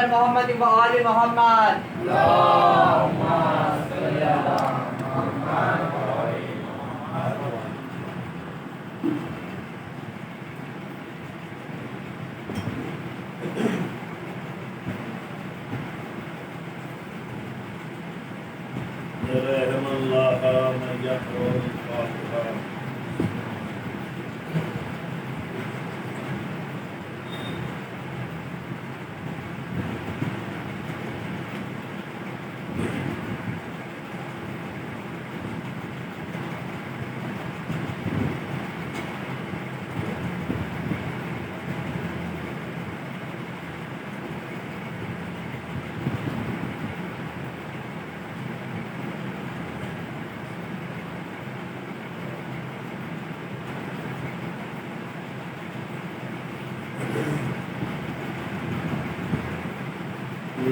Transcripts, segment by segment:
على محمد وآل محمد. اللهم صل على محمد وآل محمد. رحم اللہ من يقرأ الفاتحة.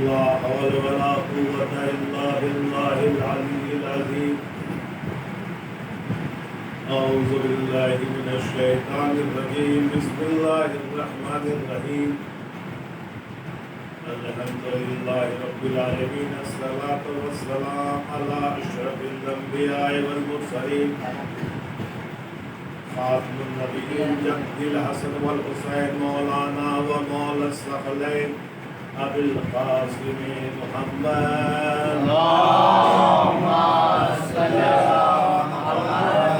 لا حول ولا قوة إلا بالله العلي العظيم. أعوذ بالله من الشيطان الرجيم. بسم الله الرحمن الرحيم. الحمد لله رب العالمين. الصلاة والسلام على أشرف الأنبياء والمرسلين خاتم النبيين جد الحسن والحسين مولانا ومولى الثقلين أبي القاسم محمد. اللهم صل على محمد.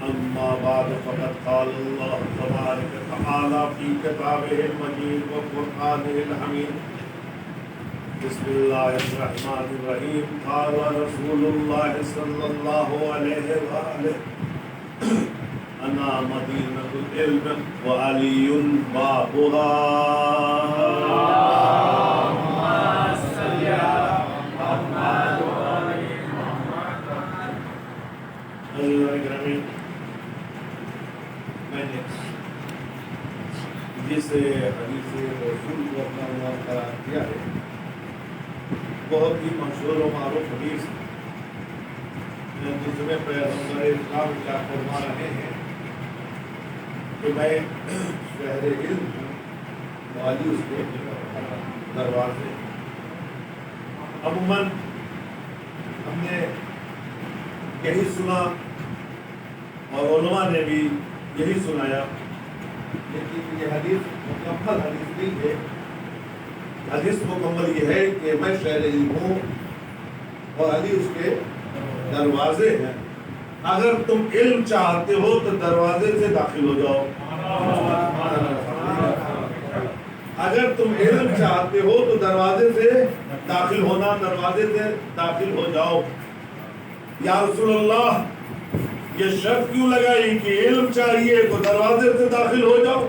أما بعد فقد قال الله تبارك وتعالى في كتابه المجيد وقرآنه الحميد. بسم الله الرحمن الرحيم. قال رسول الله صلى الله عليه وآله أنا مدينة العلم وعلي بابها. اللهم صل على محمد وآل محمد. میں نے جس حدیث رسول کو اپنا عنوان قرار دیا ہے بہت ہی مشہور و معروف حدیث جس میں پیغمبر اسلام کیا فرما رہے ہیں کہ میں شہر علم ہوں والی اس کے دروازے. عموماً ہم نے یہی سنا اور علماء نے بھی یہی سنایا، لیکن یہ حدیث مکمل حدیث نہیں ہے. حدیث مکمل یہ ہے کہ میں شہر علم ہوں اور علی اس کے دروازے ہیں. اگر تم علم چاہتے ہو تو دروازے سے داخل ہو جاؤ. اگر تم علم چاہتے ہو تو دروازے سے داخل ہونا، دروازے سے داخل ہو جاؤ. یا رسول اللہ یہ شرط کیوں لگائی کہ علم چاہیے تو دروازے سے داخل ہو جاؤ؟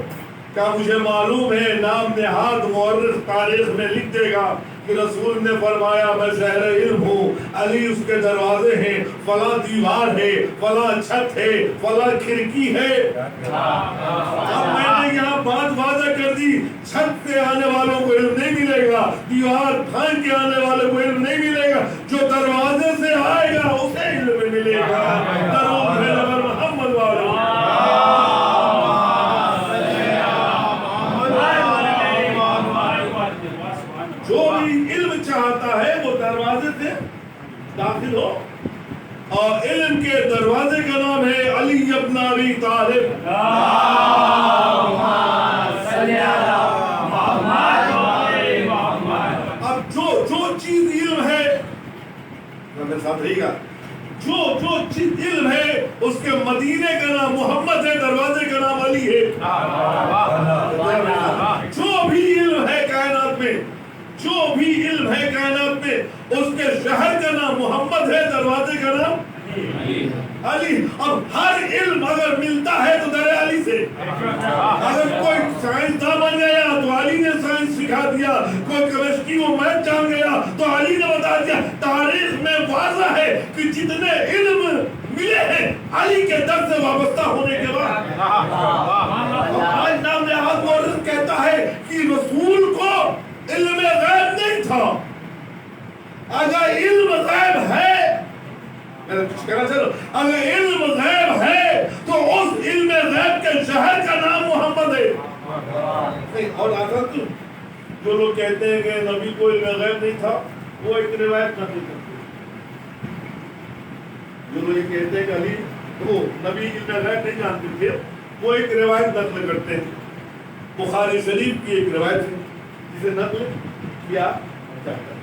کیا مجھے معلوم ہے نام نہاد مورخ تاریخ میں لکھ دے گا کہ رسول نے فرمایا میں شہر علم ہوں، علی اس کے دروازے ہیں، فلاں دیوار ہے، فلاں چھت ہے، فلاں کھڑکی ہے. اب میں نے یہاں بات واضح کر دی، چھت سے آنے والوں کو علم نہیں ملے گا، دیوار پھاند کے آنے والوں کو علم نہیں ملے گا، جو دروازے سے آئے گا اسے علم ملے گا. درود ہے نبی محمد والے. جو بھی علم چاہتا ہے وہ دروازے سے داخل ہو، اور علم کے دروازے کا نام ہے علی ابن ابی طالب. اب جو چیز علم ہے میرے ساتھ رہی گا، جو چیز علم ہے اس کے مدینے کا نام محمد ہے، دروازے کا نام علی ہے. جو بھی علم ہے کائنات میں، جو بھی علم ہے کائنات میں، اس کے شہر کا نام محمد ہے، دروازے کا نام علی. اب ہر علم اگر ملتا ہے تو در علی سے. اگر کوئی سائنسداں بن گیا تو علی نے سائنس سکھا دیا، کوئی کیمسٹری و میتھ جان گیا تو علی نے بتا دیا. تاریخ میں واضح ہے کہ جتنے علم ملے ہیں علی کے در سے وابستہ ہونے کے بعد. آج نام نہاد مورخ کہتا ہے کہ رسول کو علم غیب نہیں تھا. اگر علم غیب ہے، اگر علم غیب ہے تو اس علم غیب کے شہر کا نام محمد ہے. اور جو لوگ کہتے ہیں کہ نبی کو علم غیب نہیں تھا وہ ایک روایت نقل کرتے ہیں. جو لوگ یہ کہتے ہیں کہ علی وہ نبی علم غیب نہیں جانتے تھے وہ ایک روایت نقل کرتے ہیں. بخاری شریف کی ایک روایت ہے جسے نقل کیا جاتا ہے.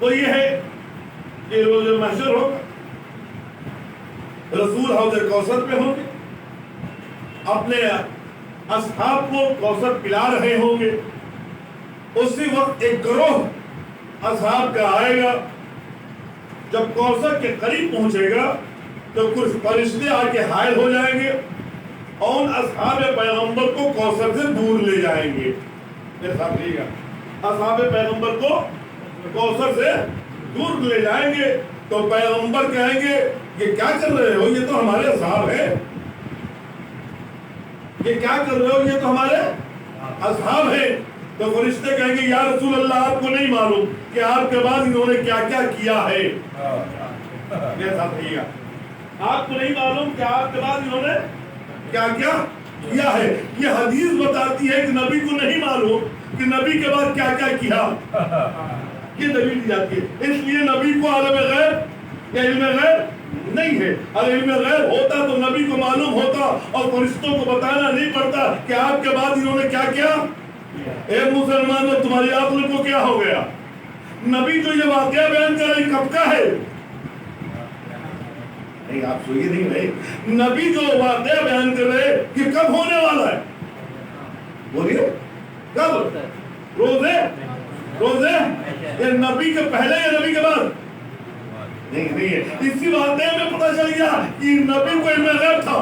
تو یہ ہے کہ روز محشر ہوگا, رسول حوض کوثر پہ ہوں گے, اپنے اصحاب کو کوثر پلا رہے ہوں گے. اسی وقت ایک گروہ اصحاب کا آئے گا, جب کوثر کے قریب پہنچے گا تو کچھ فرشتے آ کے حائل ہو جائیں گے اور ان اصحاب پیغمبر کو کوثر سے دور لے جائیں گے. میرے ساتھ رہیے گا, اصحاب پیغمبر کو کوثر سے دور لے جائیں گے تو پیغمبر کہیں گے یہ کیا کر رہے ہو, یہ تو ہمارے اصحاب ہیں, یہ کیا کر رہے ہو, یہ تو ہمارے اصحاب ہیں. تو فرشتے کہیں گے یا رسول اللہ آپ کو نہیں معلوم کہ آپ کے بعد انہوں نے کیا کیا کیا ہے. میرے ساتھ رہیے گا, آپ کو نہیں معلوم کہ آپ کے بعد انہوں نے کیا کیا کیا ہے. یہ حدیث بتاتی ہے کہ نبی کو نہیں معلوم کہ نبی کے بعد کیا کیا کیا. یہ دلیل دی جاتی ہے. اس لیے نبی کو عالم غیب یا علم غیب نہیں ہے. اگر علم غیب ہوتا تو نبی کو معلوم ہوتا اور فرشتوں کو بتانا نہیں پڑتا کہ آپ کے بعد انہوں نے کیا کیا. اے مسلمانوں, تمہاری عقل کو کیا ہو گیا؟ نبی جو یہ واقعہ بیان کر رہے کب کا ہے؟ نہیں آپ سوئیے نہیں رہے. نبی جو واقعہ بیان کر رہے کہ کب ہونے والا ہے, بولیے کب؟ روزے یہ نبی کے پہلے یا نبی کے بعد؟ نہیں ہے. اسی واقعے میں پتہ چل گیا کہ نبی کو علم غیب تھا.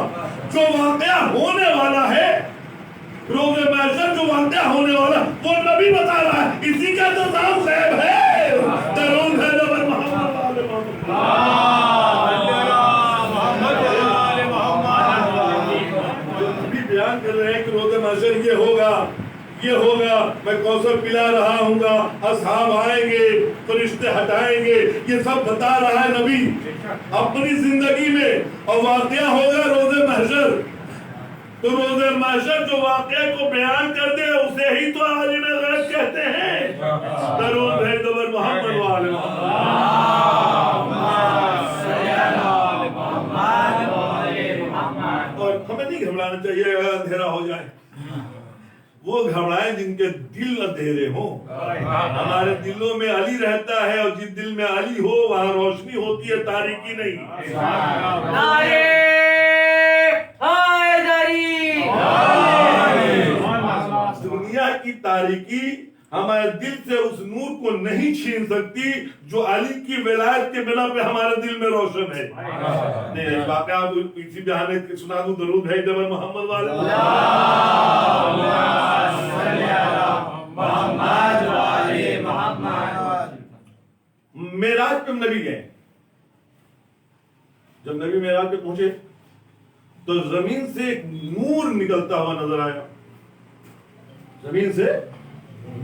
جو واقعہ ہونے والا ہے روز محشر, جو واقعہ ہونے والا وہ نبی بتا رہا ہے. اسی کا تو نام غیب ہے. درود ہے نبی محمد جو نبی بیان کر رہے ہیں کہ روز محشر یہ ہوگا, یہ ہوگا, میں کوثر پلا رہا ہوں گا, اصحاب آئیں گے, فرشتے ہٹائیں گے, یہ سب بتا رہا ہے نبی اپنی زندگی میں. اور واقعہ ہوگا روز محشر. تو روز محشر جو واقعے کو بیان کر دے اسے ہی تو عالم غیب کہتے ہیں. درود بھیج دو بر محمد و آل محمد. اور ہمیں نہیں گھبرانا چاہیے اگر اندھیرا ہو جائے. وہ گھبرائیں جن کے دل اندھیرے ہوں. ہمارے دلوں میں علی رہتا ہے اور جس دل میں علی ہو وہاں روشنی ہوتی ہے, تاریکی نہیں. دنیا کی تاریکی ہمارے دل سے اس نور کو نہیں چھین سکتی جو علی کی ولایت کے بنا پہ ہمارے دل میں روشن ہے. نہیں واقعہ اسی بہانے سنا دوں. درود ہے جب محمد والے معراج پہ نبی گئے. جب نبی معراج پہ پہنچے تو زمین سے ایک نور نکلتا ہوا نظر آیا. زمین سے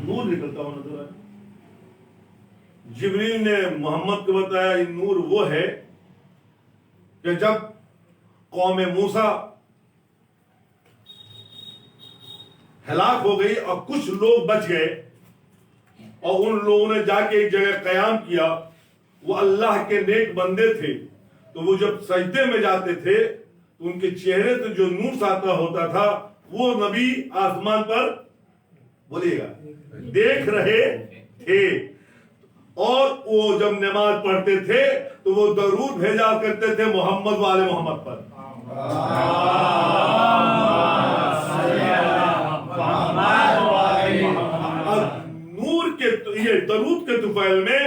نور نکلتا ہوا نظر آیا. جبریل نے محمد کو بتایا یہ نور وہ ہے کہ جب قوم موسیٰ ہلاک ہو گئی اور کچھ لوگ بچ گئے اور ان لوگوں نے جا کے ایک جگہ قیام کیا, وہ اللہ کے نیک بندے تھے, تو وہ جب سجدے میں جاتے تھے تو ان کے چہرے سے جو نور ساتا ہوتا تھا وہ نبی آسمان پر بولیے گا دیکھ رہے تھے. اور وہ جب نماز پڑھتے تھے تو وہ درود بھیجا کرتے تھے محمد والے محمد پر. نور کے یہ درود کے طفیل میں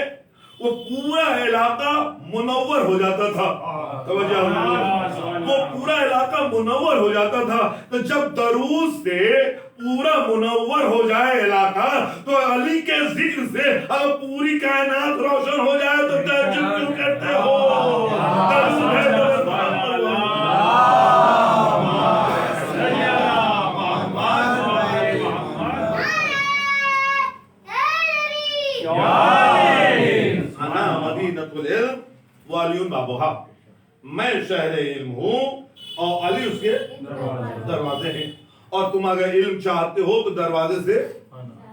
وہ پورا علاقہ منور ہو جاتا تھا. وہ پورا علاقہ منور ہو جاتا تھا. تو جب درود سے پورا منور ہو جائے علاقہ تو علی کے ذکر سے اب پوری کائنات روشن ہو جائے تو تعجب کیوں کرتے ہو؟ والیون بابوہا, میں شہر علم ہوں اور علی اس کے دروازے ہیں. اور تم اگر علم چاہتے ہو تو دروازے سے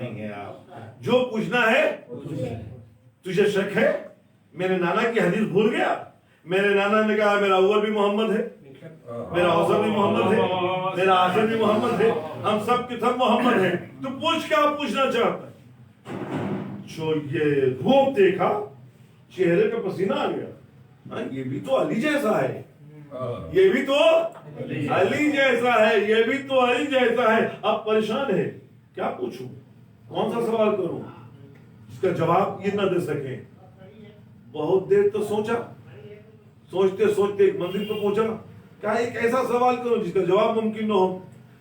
نہیں ہے آپ جو پوچھنا ہے تجھے شک ہے میرے نانا کی حدیث بھول گیا میرے نانا نے کہا میرا اول بھی محمد ہے میرا اوسط بھی محمد ہے میرا آخر بھی محمد ہے ہم سب کے سب محمد ہیں تو پوچھ کیا پوچھنا چاہتا ہے جو یہ روپ دیکھا چہرے پہ پسینہ آ گیا یہ بھی تو علی جیسا ہے یہ بھی تو علی جیسا ہے یہ بھی تو علی جیسا ہے اب پریشان ہے کیا پوچھوں کون سا سوال کروں اس کا جواب یہ نہ دے سکیں بہت دیر تو سوچا سوچتے سوچتے ایک منزل پہ پہنچا کیا ایک ایسا سوال کروں جس کا جواب ممکن نہ ہو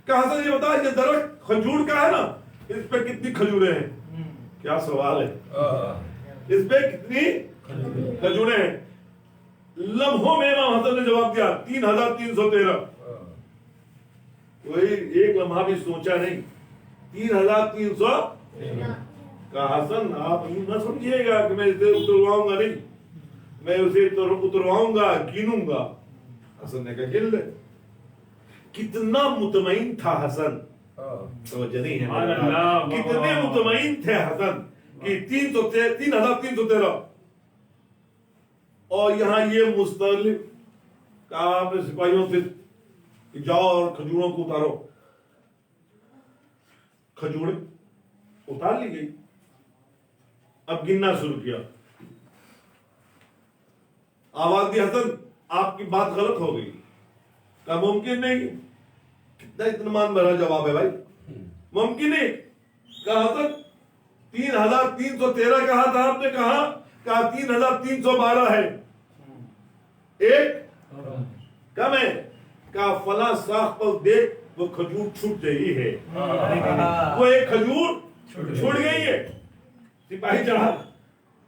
کہا حسن یہ بتا یہ درخت کھجور کا ہے نا اس پہ کتنی کھجوریں ہیں کیا سوال ہے اس پہ کتنی کھجوریں ہیں لمحوں میں امام حسن نے جواب دیا 3313 کوئی ایک لمحہ بھی سوچا نہیں 3300 کہا حسن آپ نہ سمجھیے گا کہ میں اسے اترواؤں گا نہیں میں اسے اترواؤں گا گنوں گا حسن نے کہا گن لے کتنا مطمئن تھا حسن توجہ نہیں ہے کتنے مطمئن تھے حسن کہ 3313 اور یہاں یہ مستقل کہا اپنے سپاہیوں سے کہ جاؤ اور کھجوروں کو اتارو کھجوریں اتار لی گئی اب گننا شروع کیا آواز دی حسن آپ کی بات غلط ہو گئی کہا ممکن نہیں کتنا اطمینان بھرا جواب ہے بھائی ممکن نہیں کہا حسن 3313 کہا تھا آپ نے کہا 3312 ہے ایک کم ہے کہا فلاں ساخ پر دیکھ وہ کھجور چھوٹ گئی ہے وہ ایک کھجور چھوٹ گئی ہے سپاہی چڑھا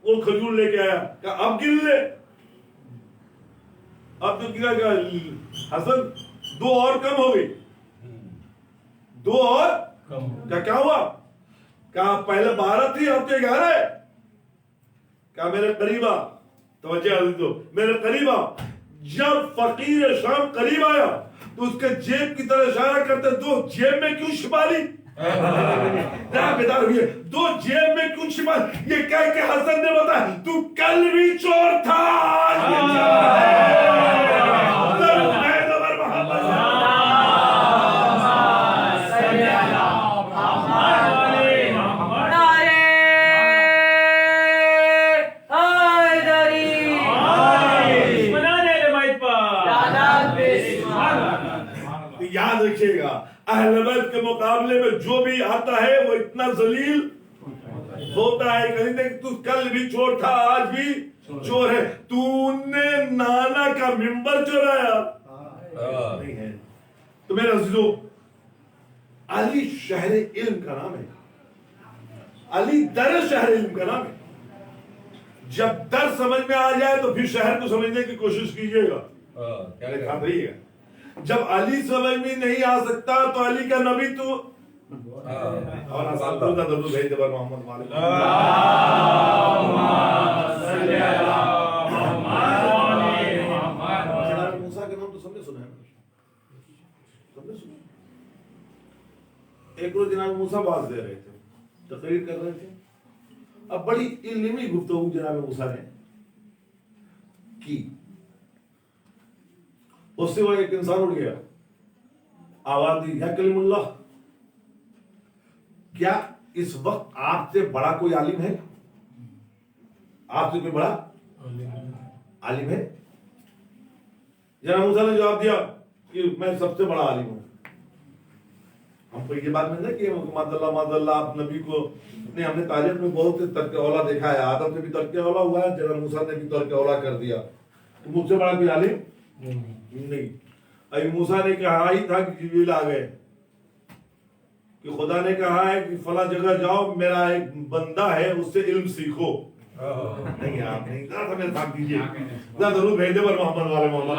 وہ کھجور لے کے آیا کہا اب گن لے اب تو گرا کہ حسن 2 اور کم ہو گئی 2 اور کیا ہوا کہا پہلے 12 تھی اب تو 11 ہے کہا میرے قریبا توجہ عزیزو میرے قریبا جب فقیر شام قریب آیا تو اس کے جیب کی طرح اشارہ کرتے 2 جیب میں کیوں چھپا لی بیدار ہوئی 2 جیب میں کیوں چھپا یہ کہہ کے حسن نے بتایا تو کل بھی چور تھا یاد رکھیے گا اہل بیت کے مقابلے میں جو بھی آتا ہے وہ اتنا ذلیل ہوتا ہے کہ تو کل بھی چور تھا آج بھی چور ہے تو نے نانا کا منبر چورایا نہیں ہے تو میرے عزیزو علی شہر علم کا نام ہے علی در شہر علم کا نام ہے جب در سمجھ میں آ جائے تو پھر شہر کو سمجھنے کی کوشش کیجئے گا کیا رہی ہے جب علی سمجھ میں نہیں آ سکتا تو علی کا نبی تو اور آسان تو کا درود بھیج دے بر محمد مالک جناب موسیٰ کے نام تو سب نے سنا ہے سب نے سنا ایک روز جناب موسیٰ باز دے رہے تھے تقریر کر رہے تھے اب بڑی علمی گفتگو جناب موسیٰ نے کی اس سے وہ ایک انسان اٹھ گیا آواز دی یا کلیم اللہ کیا اس وقت آپ سے بڑا کوئی عالم ہے آپ سے کوئی بڑا عالم ہے جناب موسیٰ نے جواب دیا کہ میں سب سے بڑا عالم ہوں ہم کو یہ بات نہیں ہے کہ ماد اللہ آپ نبی کو نہیں ہم نے تاریخ میں بہت سے ترک اولا دیکھا ہے آدم سے بھی ترک اولا ہوا ہے جناب موسیٰ نے بھی ترک اولا کر دیا مجھ سے بڑا کوئی عالم نہیں ابھی موسیٰ نے کہا ہی تھا کہ جبریل آ گئے کہ خدا نے کہا ہے کہ فلاں جگہ جاؤ میرا ایک بندہ ہے اس سے علم سیکھو نہیں آپ نہیں ذرا سا میرے ساتھ دیجئے ذرا ضرور بھیج دے پر محمد والے محمد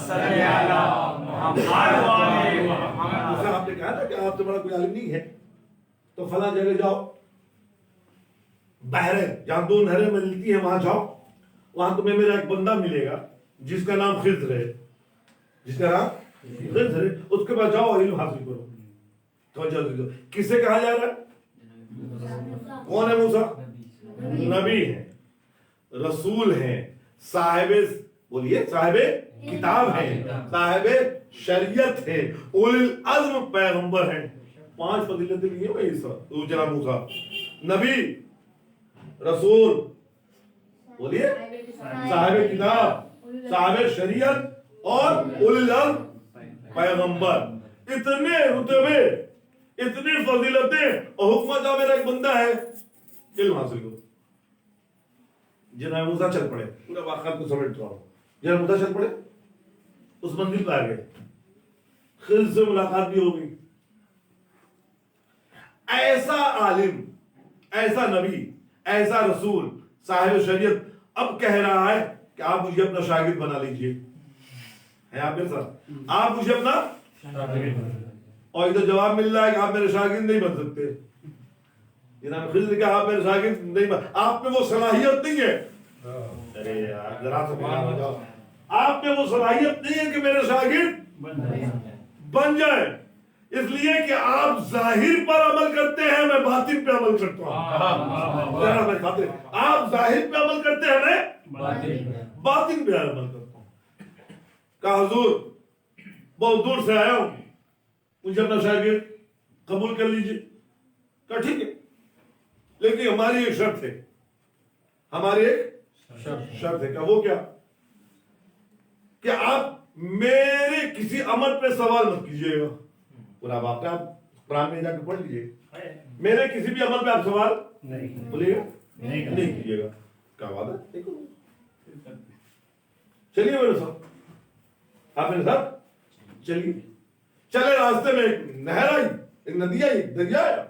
صلی اللہ محمد آپ نے کہا نا کہ آپ سے بڑا کوئی عالم نہیں ہے تو فلاں جگہ جاؤ بحریں جہاں 2 نہریں ملتی ہیں وہاں جاؤ وہاں تمہیں میرا ایک بندہ ملے گا جس کا نام خضر ہے جس کا نام خضر ہے اس کے بعد جاؤ علم حاصل کرو توجہ دیجیے، کسے کہا جا رہا ہے؟ کون ہے موسیٰ؟ نبی ہیں، رسول ہیں، صاحب بولیے صاحب کتاب ہیں، صاحب شریعت ہیں، اولی العزم پیغمبر ہیں۔ 5 فضیلتیں نہیں ہیں بھائی جناب موسیٰ، نبی، رسول، بولیے صاحب کتاب، صاحب شریعت اور اولی العزم پیغمبر۔ اتنے رتبے، اتنی فضیلتیں اور حکمت۔ جا میرا ایک بندہ ہے، علم حاصل کرو۔ جناب موسیٰ چل پڑے، پورا واقعات کو سمیٹ رہا ہوں۔ جناب موسیٰ چل پڑے، اس منزل پہ آ گئے، خضر سے ملاقات بھی ہو گئی۔ ایسا عالم، ایسا نبی، ایسا رسول، صاحب شریعت اب کہہ رہا ہے کہ آپ مجھے اپنا شاگرد بنا لیجئے۔ ہے آپ میرے ساتھ؟ آپ مجھے اپنا اور ادھر جواب مل رہا ہے کہ آپ میرے شاگرد نہیں بن سکتے۔ جناب خضر نے کہا آپ میرے شاگرد نہیں بن، آپ میں وہ صلاحیت نہیں ہے۔ ارے یار ذرا سا بیان ہو جاؤ، آپ میں وہ صلاحیت نہیں ہے کہ میرے شاگرد بن جائے، اس لیے کہ آپ ظاہر پر عمل کرتے ہیں، میں باطن پہ عمل کرتا ہوں۔ آپ ظاہر پہ عمل کرتے ہیں، میں باطن پہ عمل کرتا ہوں۔ کہا حضور بہت دور سے آیا ہوں، مجھے اپنا شاگرد قبول کر لیجئے۔ کہا ٹھیک ہے، لیکن ہماری ایک شرط ہے، ہماری ایک شرط ہے۔ کہ وہ کیا؟ کہ آپ میرے کسی عمل پہ سوال مت کیجئے گا۔ پورا واقعہ قرآن میں جا کے پڑھ لیجئے، میرے کسی بھی عمل پہ آپ سوال بولیے گا نہیں کیجئے گا۔ کیا وعدہ؟ چلیے میرے ساتھ، آپ میرے ساتھ چلیے۔ چلے، راستے میں ایک نہر آئی، ایک ندی آئی، ایک دریا آیا۔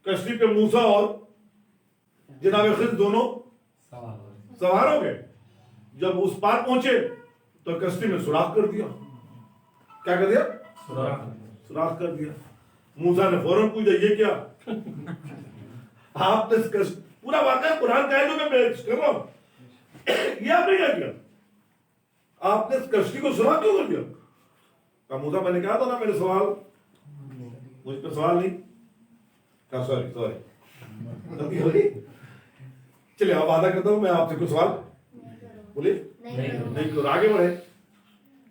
کشتی پہ موسیٰ اور جناب خضر دونوں سوار ہو گئے۔ جب اس پار پہنچے تو کشتی میں سوراخ کر دیا۔ کیا کر دیا؟ سوراخ کر دیا۔ موسیٰ نے فوراً پوچھا یہ کیا؟ آپ نے پورا واقعہ قرآن کا ہے جو میں پیش کر رہا ہوں، یہ آپ نے کیا کیا؟ آپ نے اس کشتی کو سوراخ کیوں کر دیا؟ کہا موسیٰ میں نے کہا تھا نا میرے سوال، مجھ پہ سوال نہیں۔ کہا سوری غلطی ہو گئی، چلے اب وعدہ کرتا ہوں میں آپ سے کوئی سوال بولے نہیں کرو۔ آگے بڑھے،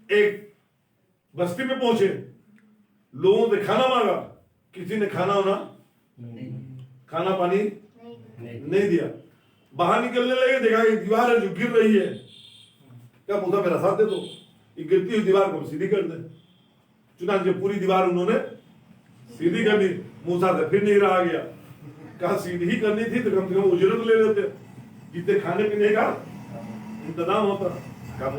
ایک بستی میں پہنچے، لوگوں سے کھانا مانگا، کسی نے کھانا پانی نہیں دیا۔ باہر نکلنے لگے، دیکھا یہ دیوار ہے جو گر رہی ہے۔ کیا موسیٰ میرا ساتھ دے دو، یہ گرتی ہوئی دیوار کو سیدھی کر دے۔ چنانچہ پوری دیوار انہوں نے سیدھی کر دی۔ موسیٰ سے پھر نہیں رہا گیا، کہا سیدھی ہی کرنی تھی تو کم سے کم اجرت لے لیتے، جتنے کھانے پینے کا انتظام ہوتا۔ کہا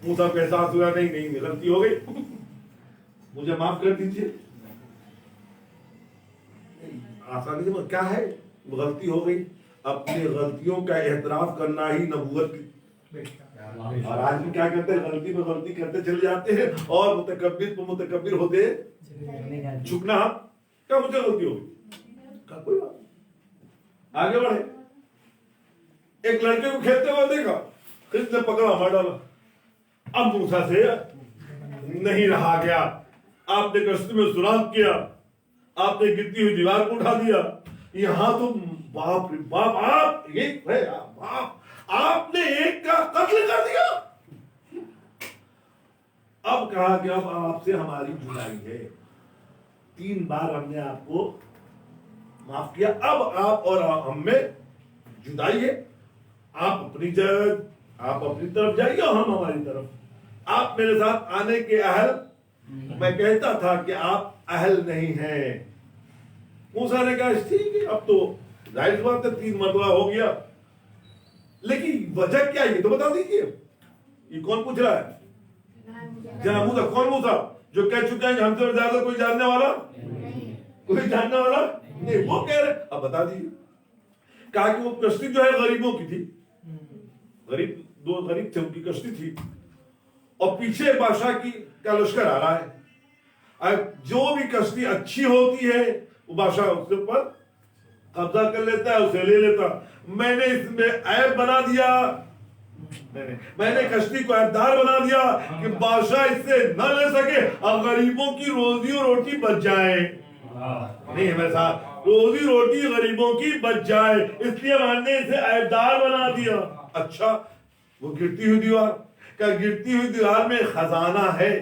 موسیٰ کو احساس ہوا نہیں غلطی ہو گئی، مجھے معاف کر دیجیے۔ آسانی سے کیا ہے، غلطی ہو گئی، اپنی غلطیوں کا اعتراف کرنا ہی نبوت کی۔ اور آج بھی کیا کرتے ہیں، غلطی پہ غلطی کرتے چلے جاتے ہیں اور متکبر پہ متکبر ہوتے جھکنا۔ کیا مجھے غلطی ہو گئی، کہا کوئی بات نہیں، آگے بڑھے۔ ایک لڑکے کو کھیلتے ہوئے دیکھا، خضر نے پکڑا مار ڈالا۔ اب موسیٰ سے نہیں رہا گیا، آپ نے کشتی میں سوراخ کیا، آپ نے گرتی ہوئی دیوار کو اٹھا دیا۔ یہاں تو باپ رے باپ، آپ نے ایک کا قتل کر دیا۔ اب کہا کہ اب آپ سے ہماری جدائی ہے، 3 بار ہم نے آپ کو معاف کیا، اب آپ اور ہم میں جدائی ہے۔ آپ اپنی طرف جائیے اور ہم ہماری طرف۔ آپ میرے ساتھ آنے کے اہل، میں کہتا تھا کہ آپ اہل نہیں ہیں۔ موسیٰ نے کہا ٹھیک ہے، اب تو ظاہر بات ہے 3 مرتبہ ہو گیا، لیکن وجہ کیا ہے یہ تو بتا دیجیے۔ یہ کون پوچھ رہا ہے؟ جناب موسیٰ۔ کون موسیٰ؟ جو کہہ چکے ہیں کہ ہم سے زیادہ کوئی جاننے والا نہیں، وہ کہہ رہے اب بتا دیجیے۔ کہا کہ وہ کشتی جو ہے غریبوں کی تھی، دو غریب تھے، ان کی کشتی تھی، اور پیچھے بادشاہ کا لشکر آ رہا ہے۔ جو بھی کشتی اچھی ہوتی ہے وہ بادشاہ اس کے اوپر قبضہ کر لیتا ہے، اسے لے لیتا۔ میں نے اس میں عیب بنا دیا، میں نے کشتی کو عہدیدار بنا دیا کہ بادشاہ اس سے نہ لے سکے اور غریبوں کی روزی و روٹی بچ جائے. نہیں ہے میرے ساتھ, روزی روٹی غریبوں کی بچ جائے, اس لیے میں نے اسے عہدیدار بنا دیا. اچھا وہ گرتی ہوئی دیوار, کیا گرتی ہوئی دیوار میں خزانہ ہے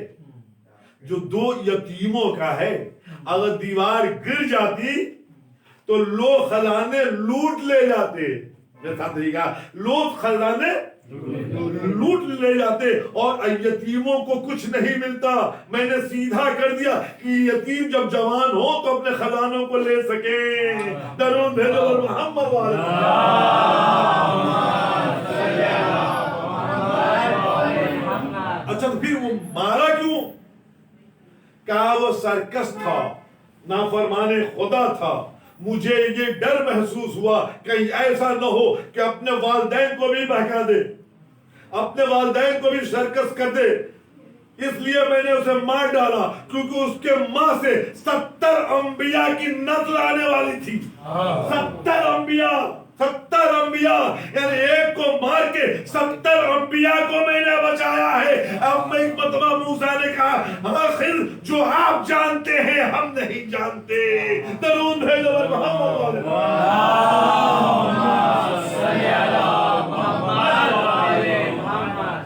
جو 2 یتیموں کا ہے؟ اگر دیوار گر جاتی تو لوگ خزانے لوٹ لے جاتے. میرے ساتھ رہی گا, لوگ خزانے لوٹ لے جاتے اور یتیموں کو کچھ نہیں ملتا. میں نے سیدھا کر دیا کہ یتیم جب جوان ہو تو اپنے خزانوں کو لے سکیں. درود بھیجو محمد والے. اچھا تو پھر وہ مارا کیوں؟ کہا وہ سرکس تھا, نافرمان خدا تھا. مجھے یہ ڈر محسوس ہوا کہیں ایسا نہ ہو کہ اپنے والدین کو بھی بہکا دے, اپنے والدین کو بھی سرکس کر دے. اس لیے میں نے اسے مار ڈالا, کیونکہ اس کے ماں سے 70 انبیاء کی نسل آنے والی تھی. 70 انبیاء, یعنی ایک کو مار کے 70 انبیاء کو میں نے بچایا ہے. اب میں ایک مرتبہ موسیٰ نے کہا, آخر جو آپ جانتے ہیں ہم نہیں جانتے. درود بھیجو محمد والے.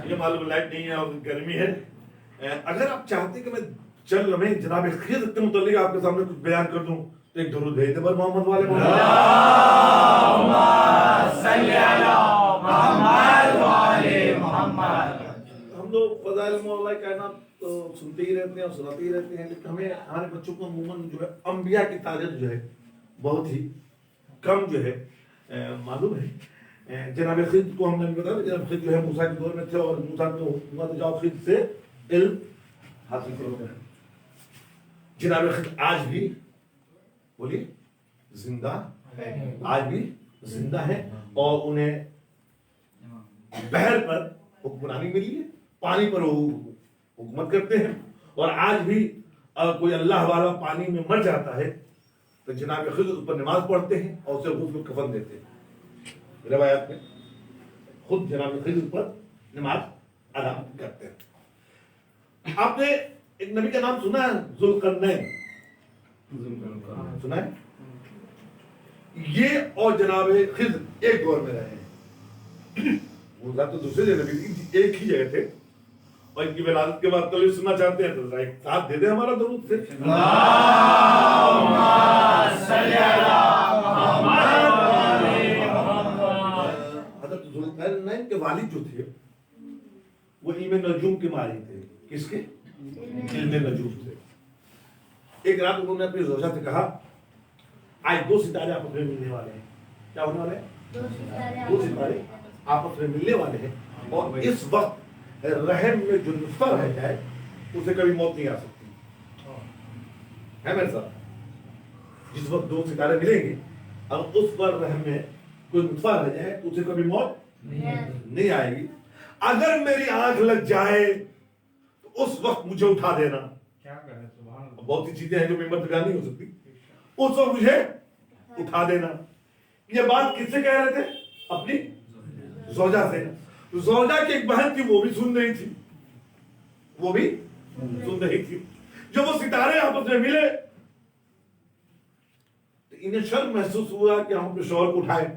یہ معلوم لائٹ نہیں ہے اور گرمی ہے. اگر آپ چاہتے کہ میں چل میں جناب خضر کے متعلق آپ کے سامنے کچھ بیان کر دوں تو ایک درود بھیج دے بر محمد والے. ہم لوگ فضائل مولا کائنات تو سنتے ہی رہتے ہیں اور سناتے ہی رہتے ہیں, لیکن ہمیں ہمارے بچوں کو عموماً جو ہے انبیاء کی تاریخ جو ہے بہت ہی کم جو ہے معلوم ہے. جناب خضر کو ہم نے بتایا, جناب خضر جو ہے موسیٰ کے دور میں تھے اور موسیٰ کو ہوا تو جاؤ خضر سے علم حاصل کرو. جناب خضر آج بھی بولیے زندہ, آج بھی زندہ ہے اور انہیں بحر پر حکمرانی ملی ہے, پانی پر وہ حکومت کرتے ہیں. اور آج بھی کوئی اللہ والا پانی میں مر جاتا ہے تو جناب خضر اس پر نماز پڑھتے ہیں اور اسے غسل و کفن دیتے ہیں. روایات میں خود جناب خضر پر نماز ادا کرتے ہیں. آپ نے ایک نبی کا نام سنا ہے, ذوالقرنین سنا ہے؟ یہ اور جناب خضر ایک دور میں رہے ہیں. وہ تو دوسرے نبی ایک ہی جگہ تھے اور ان کی ولادت کے بعد کل سننا چاہتے ہیں تو ایک ساتھ دے دیں ہمارا درود سے. حضرت ذوالقرنین کے والد جو تھے وہ علم نجوم کے ماہر تھے. کس کے؟ علم نجوم تھے. ایک رات انہوں نے اپنی زوجہ سے کہا, آج 2 ستارے آپس میں ملنے والے ہیں. کیا ہونے والے ہیں؟ 2 ستارے آپس میں ملنے والے ہیں اور اس وقت رحم میں جو نطفہ رہ جائے اسے کبھی موت نہیں آ سکتی ہے میرے ساتھ. جس وقت 2 ستارے ملیں گے اور اس پر رحم میں کوئی نطفہ رہ جائے تو اسے کبھی موت نہیں آئے گی. اگر میری آنکھ لگ جائے تو اس وقت مجھے اٹھا دینا. بہت سی چیزیں ہیں جو ممبر پہ نہیں ہو سکتی, اس وقت مجھے اٹھا دینا. یہ بات کس سے کہہ رہے تھے؟ اپنی زوجہ سے. زوجہ کی ایک بہن تھی, وہ بھی سن رہی تھی, وہ بھی سن رہی تھی. جب وہ ستارے آپس میں ملے تو انہیں شرم محسوس ہوا کہ ہم اپنے شوہر کو اٹھائے.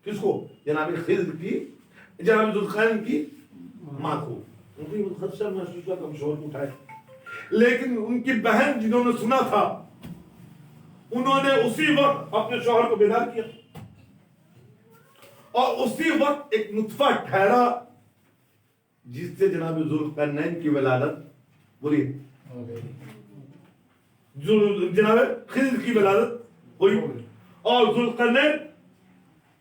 کس کو؟ جناب خضر کی, جناب ذوالقرنین کی ماں کو. ان کو خدشہ محسوس ہوا کہ ہم شوہر کو اٹھائے. لیکن ان کی بہن جنہوں نے سنا تھا انہوں نے اسی وقت اپنے شوہر کو بیدار کیا اور اسی وقت ایک نطفہ ٹھہرا جس سے جناب ذوالقرنین کی ولادت بولی جناب خضر کی ولادت ہوئی. اور ذوالقرنین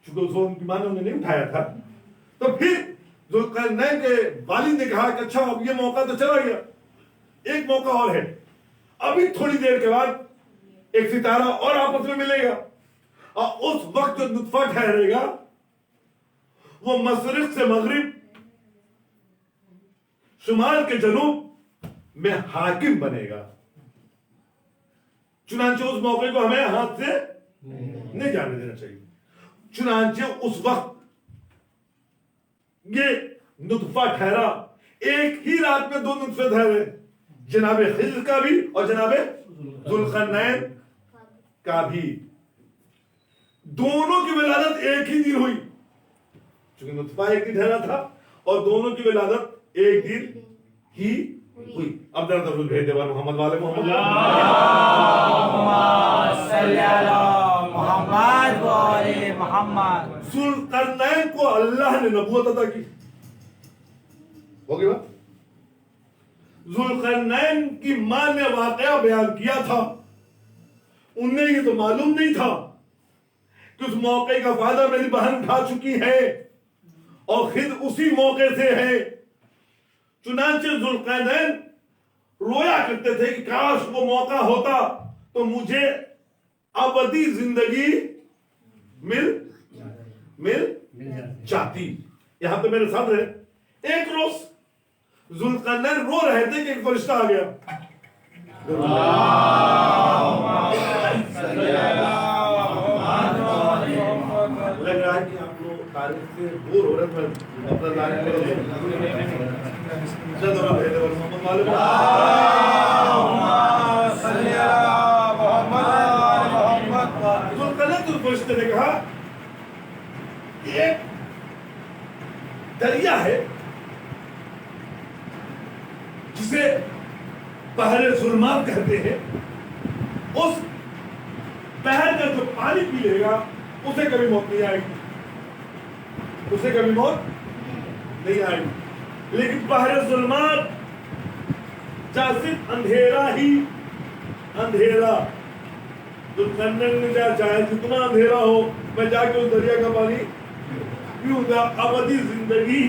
چونکہ اس وقت ان کی ماں نے انہیں نہیں اٹھایا تھا تو پھر ذوالقرنین کے والد نے کہا کہ اچھا اب یہ موقع تو چلا گیا, ایک موقع اور ہے. ابھی تھوڑی دیر کے بعد ایک ستارہ اور آپس میں ملے گا اور اس وقت جو نطفہ ٹھہرے گا وہ مشرق سے مغرب, شمال کے جنوب میں حاکم بنے گا. چنانچہ اس موقع کو ہمیں ہاتھ سے نہیں جانے دینا چاہیے. چنانچہ اس وقت یہ نطفہ ٹھہرا، ایک ہی رات میں 2 نطفے ٹھہرے، جناب خضر کا بھی اور جناب ذوالقرنین کا بھی، دونوں کی ولادت ایک ہی دن ہوئی، چونکہ نطفہ ایک دن ٹھہرا تھا اور دونوں کی ولادت ایک دن ہی ہوئی۔ اب ذرا درود بھیج دے محمد والے محمد، اللہم صلی علی محمد و آل محمد۔ ذوالقرنین کو اللہ نے نبوت عطا کی، ہو گئی بات؟ ذوالقرنین کی ماں نے واقعہ بیان کیا تھا، انہیں یہ تو معلوم نہیں تھا کہ اس موقع کا فائدہ میری بہن اٹھا چکی ہے اور خود اسی موقع سے ہے۔ چنانچہ ذوالقرنین رویا کرتے تھے کہ کاش وہ موقع ہوتا تو مجھے ابدی زندگی مل جاتی۔ یہاں پہ میرے ساتھ ہے، ایک روز ذوالقرنین رو رہے تھے کہ ایک فرشتہ آ گیا، لگ رہا ہے کہ آپ لوگ تاریخ سے دور ہو رہے ہیں، اپنا تاریخ فرشتے نے کہا ایک دریا ہے جسے بحر ظلمات کہتے ہیں، اس بحر کا جو پانی پی لے گا اسے کبھی موت نہیں آئے گی، اسے کبھی موت نہیں آئے گی۔ لیکن بحر ظلمات جہاں صرف اندھیرا ہی اندھیرا، ذوالقرنین نے چاہے جتنا اندھیرا ہو میں جا کے اس دریا کا پانی پیوں گا ابدی زندگی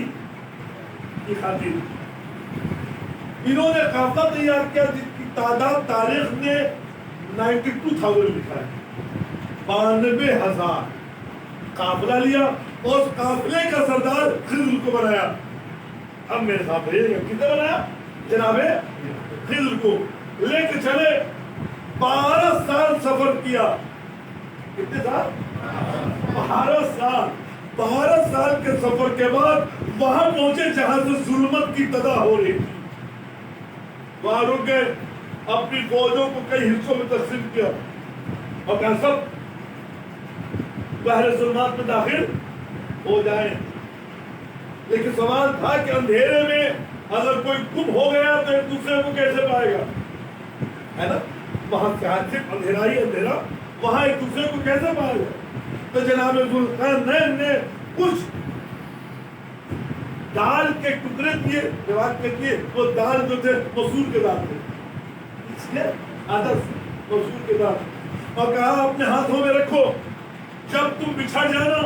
کی خاطر۔ انہوں نے قافلہ تیار کیا جس کی تعداد تاریخ نے 92,000 لکھا ہے، 92,000 قافلہ لیا اور اس قافلے کا سردار خضر کو بنایا۔ اب میرے ساتھ رہیے گا، کسے بنایا؟ جناب خضر کو لے کے چلے، 12 سال سفر کیا۔ کتنے سال؟ 12 سال کے سفر کے بعد وہاں پہنچے جہاں سے ظلمت کی ابتدا ہو رہی تھی، وہاں رک گئے، اپنی فوجوں کو کئی حصوں میں تقسیم کیا اور کہا سب بحر ظلمات میں داخل ہو جائیں۔ لیکن سوال تھا کہ اندھیرے میں اگر کوئی گم ہو گیا تو ایک دوسرے کو کیسے پائے گا، ہے نا؟ وہاں صرف اندھیرا ہی اندھیرا، وہاں ایک دوسرے کو کیسے پائے گا؟ تو جناب ذوالقرنین نے کچھ دال کے ٹکڑے دیے، روایت کہتی ہے وہ دال جو تھے مسور کے دال تھے، اس لیے عدس مسور کے دال، اور کہا اپنے ہاتھوں میں رکھو، جب تم بچھڑ جانا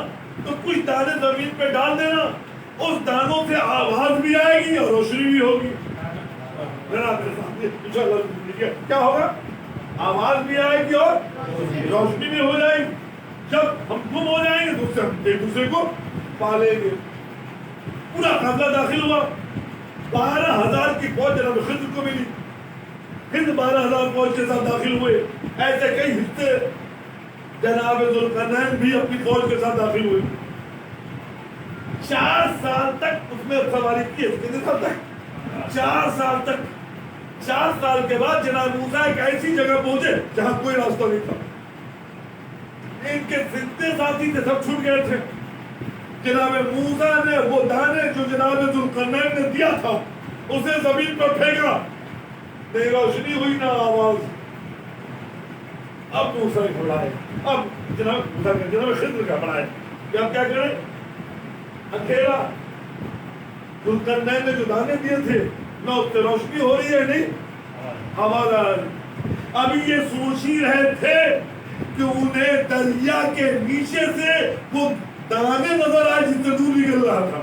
تو کچھ دانے زمین پہ ڈال دینا، اس دانوں سے آواز بھی آئے گی اور روشنی بھی ہوگی۔ کیا ہوگا؟ آواز بھی آئے گی اور روشنی بھی ہو جائے گی۔ جب ہم گم ہو جائیں گے تو اس سے ہم ایک دوسرے کو پالیں گے۔ پورا قافلہ داخل ہوا، 12,000 کی فوج جناب خضر کو ملی، خضر 12,000 فوج کے ساتھ داخل ہوئے۔ ایسے کئی حصے جناب ذوالقرنین بھی اپنی فوج کے ساتھ داخل ہوئے۔ 4 سال تک اس میں سواری کی، کتنے سال تک؟ 4 سال تک۔ 4 سال کے بعد جناب موسیٰ ایک ایسی جگہ پہنچے جہاں کوئی راستہ نہیں تھا، ان کے جتنے ساتھی تھے سب چھوٹ گئے تھے۔ جناب موسیٰ نے وہ دانے جو جناب ذوالقرنین نے دیا تھا اسے زمین پر پھینکا، نہ روشنی ہوئی نہ آواز۔ اب موسیٰ کو بڑھائے، اب جناب خضر کا بڑھائے کہ اب کیا کریں؟ اندھیرا، ذوالقرنین نے جو دانے دیے تھے نہ اس سے روشنی ہو رہی ہے نہیں آواز آ رہی۔ ابھی یہ سوچ ہی رہے تھے کہ انہیں دریا کے نیچے سے وہ دانے نظر آئے جس سے دودھ نکل رہا تھا،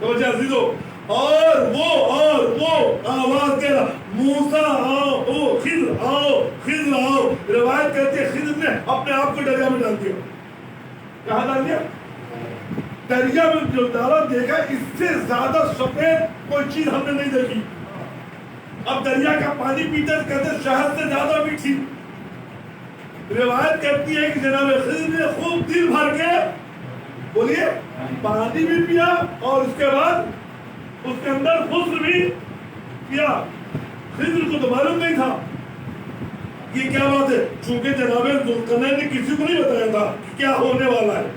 توجہ عزیزو، اور وہ آواز دے رہا موسیٰ آؤ، خضر آؤ، خضر آؤ۔ روایت کہتی ہے خضر نے اپنے آپ کو دریا میں ڈال دیا۔ کہاں ڈال دیا؟ دریا میں جو ڈالا، دیکھا اس سے زیادہ سفید کوئی چیز ہم نے نہیں دیکھی۔ اب دریا کا پانی پیتے کہتے شہد سے زیادہ میٹھی۔ روایت کہتی ہے کہ جناب خضر نے خوب دل بھر کے بولیے پانی بھی پیا اور اس کے بعد اس کے اندر غسل بھی کیا. خضر کو تو معلوم نہیں تھا یہ کیا بات ہے, چونکہ جناب ذوالقرنین نے کسی کو نہیں بتایا تھا کہ کیا ہونے والا ہے.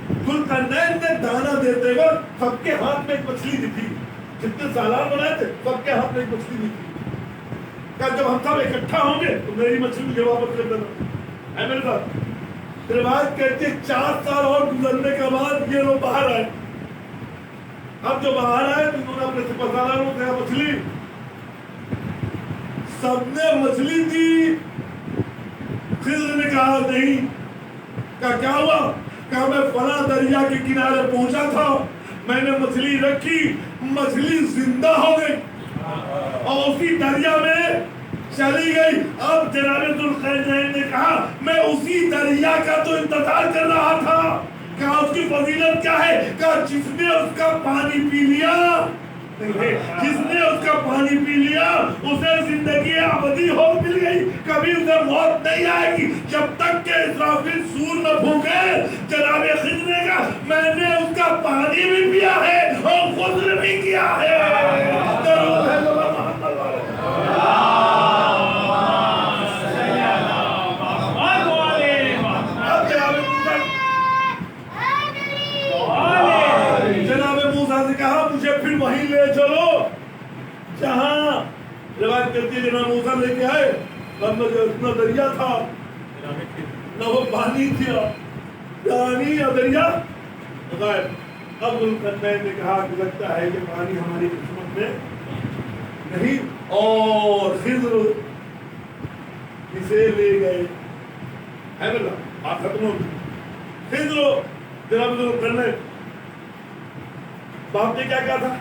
ذوالقرنین نے دانا دیتے وقت سب کے ہاتھ میں ایک مچھلی دی تھی, جتنے سالار بنائے تھے سب کے ہاتھ میں ایک مچھلی دی تھی. کہ جب ہم سب اکٹھا ہوں گے تو میری مچھلی مجھے واپس کر دینا ہے میرے ساتھ. روایت کہتے 4 سال اور گزرنے کے بعد یہ لوگ باہر آئے. اب جو باہر آئے تو انہوں نے اپنے سپہ سالاروں سے مچھلی, سب نے مچھلی دی. خضر نے کہا نہیں. کہا کیا ہوا؟ کہا میں فلاں دریا کے کنارے پہنچا تھا, میں نے مچھلی رکھی, مچھلی زندہ ہو گئی اور اسی دریا میں چلی گئی. اب جناب ذوالقرنین نے کہا میں اسی دریا کا تو انتظار کر رہا تھا. کہا اس کی فضیلت کیا ہے؟ کہا جس نے اس کا پانی پی لیا, جس نے اس کا پانی پی لیا اسے زندگی ابدی ہو مل گئی, کبھی اسے موت نہیں آئے گی جب تک کہ اسرافیل سور نہ پھونکے. جناب خضر نے کہا میں نے اس کا پانی بھی پیا ہے اور غسل بھی کیا ہے. درود ہے محمد کہا مجھے پھر وہیں لے چلو جہاں روایت کرتی ہے جناب موسیٰ لے کے آئے, نہ دریا تھا نہ وہ پانی تھا, پانی یا دریا غائب. اب ذوالقرنین نے کہا کہ لگتا ہے کہ پانی ہماری قسمت میں نہیں, اور خضر اسے لے گئے. ہے نا بات ختم ہو گئی. خضر جناب ذوالقرنین باپ نے کیا کہا تھا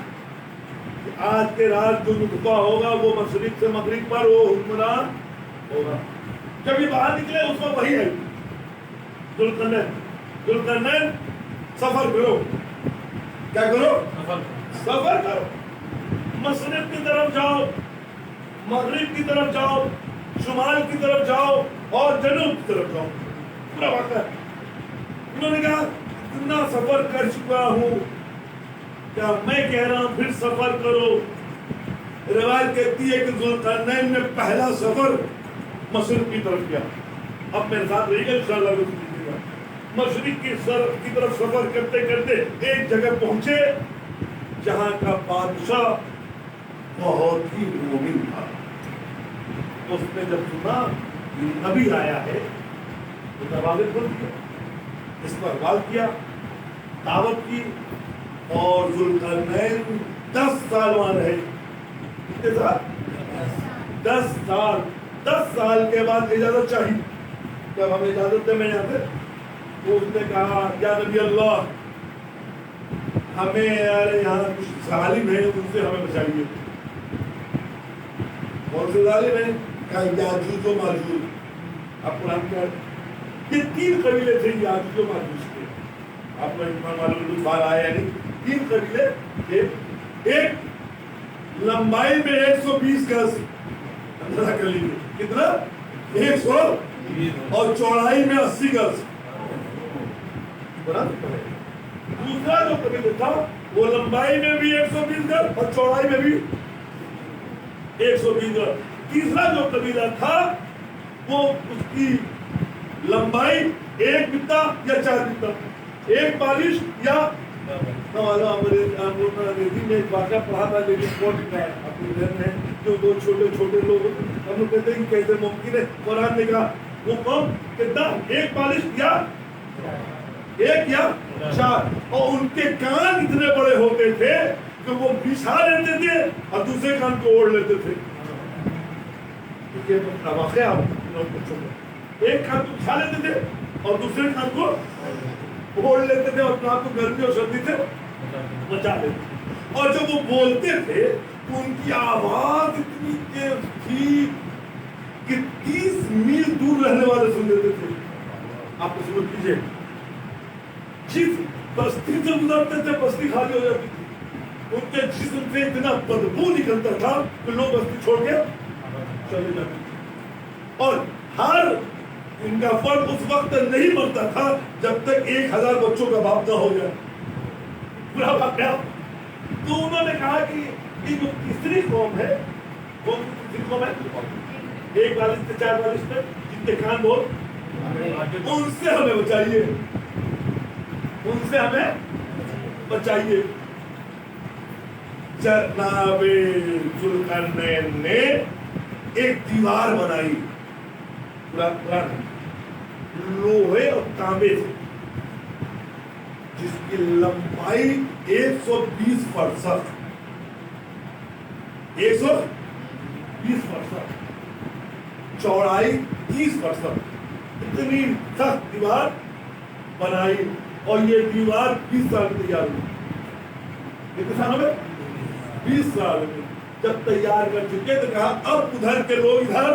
کہ آج کے رات جو نطفہ ہوگا وہ مشرق سے مغرب پر وہ حکمران ہوگا. جب یہ باہر نکلے اس وقت وہی ہے ذوالقرنین سفر کرو. کیا کرو؟ سفر کرو. مشرق کی طرف جاؤ, مغرب کی طرف جاؤ, شمال کی طرف جاؤ اور جنوب کی طرف جاؤ. پورا واقعہ. انہوں نے کہا اتنا سفر کر چکا ہوں, کیا میں کہہ رہا ہوں پھر سفر کرو. روایت کہتی ہے کہ ذوالقرنین نے پہلا سفر مشرق کی طرف کیا. اب میرے ساتھ رہی گا انشاءاللہ. مشرق کی طرف سفر کرتے کرتے ایک جگہ پہنچے جہاں کا بادشاہ بہت ہی مومن تھا. اس نے جب سنا نبی آیا ہے تو دروازے کھول دیا, استقبال کیا, دعوت کی, اور ذوالقرنین 10 سال وہاں رہے. کتنے سال؟ 10 سال. 10 سال کے بعد اجازت چاہیے. جب ہمیں اجازت دے میں یہاں سے, تو اس نے کہا یا نبی اللہ ہمیں یہاں کچھ ظالم ہیں ان سے ہمیں بچائیے. کون سے ظالم ہیں؟ کہا یاجوج و ماجوج. اب قرآن کیا ہے؟ یہ 3 قبیلے تھے یاجوج و ماجوج کے. آپ کو اتنا معلوم بار آیا نہیں. 3 قبیلے تھے. ایک لمبائی میں 120 گز, اندازہ کر لیجیے کتنا, 120, اور چوڑائی میں 80 گز. دوسرا جو قبیلہ تھا وہ لمبائی میں بھی 120 گز اور چوڑائی میں بھی 120 گز. تیسرا جو قبیلہ تھا وہ اس کی لمبائی 1 بتا یا 4 بتا, 1 بالش یا انگریزی میں ایک واقعہ پڑھا تھا لیکن اپنے ذہن میں جو 2 چھوٹے چھوٹے لوگ ہم لوگ کہتے ہیں کہ کیسے ممکن ہے. قرآن نے کہا وہ قوم کتنا 1 بالش یا 1 یا 4, اور ان کے کان اتنے بڑے ہوتے تھے کہ وہ بچھا لیتے تھے اور دوسرے کان کو اوڑھ لیتے تھے. واقعہ ایک کان کو بچھا لیتے تھے اور دوسرے کان کو اوڑھ لیتے تھے اور اپنے آپ کو گرمی اور سردی سے بچا لیتے تھے. اور جب وہ بولتے تھے تو ان کی آواز اتنی تیز تھی کہ 30 میل دور رہنے والے سن لیتے تھے. آپ کو سمجھ لیجیے جس بستی سے گزرتے تھے بستی خالی ہو جاتی تھی. ان کے جسم سے اتنا بدبو نکلتا تھا کہ لوگ بستی چھوڑ کے چلے جاتے تھے. اور ہر ان کا فرد اس وقت نہیں بنتا تھا جب تک 1000 بچوں کا باپ نہ ہو جائے. پورا واقعہ. تو انہوں نے کہا کہ یہ جو تیسری قوم ہے وہ تیسری قوم ہے 1 سے 4 تک جن کے کان بہت ان سے ہمیں بچائیے, ان سے ہمیں بچائیے. جناب ذوالقرنین نے ایک دیوار بنائی لوہے اور تانبے سے, جس کی لمبائی 120 فرسخ, 120 فرسخ, چوڑائی 30 فرسخ, اتنی سخت دیوار بنائی. اور یہ دیوار 20 سال میں تیار ہوئی. کتنے سالوں میں؟ 20 سال میں. جب تیار کر چکے تو کہا اب ادھر کے لوگ ادھر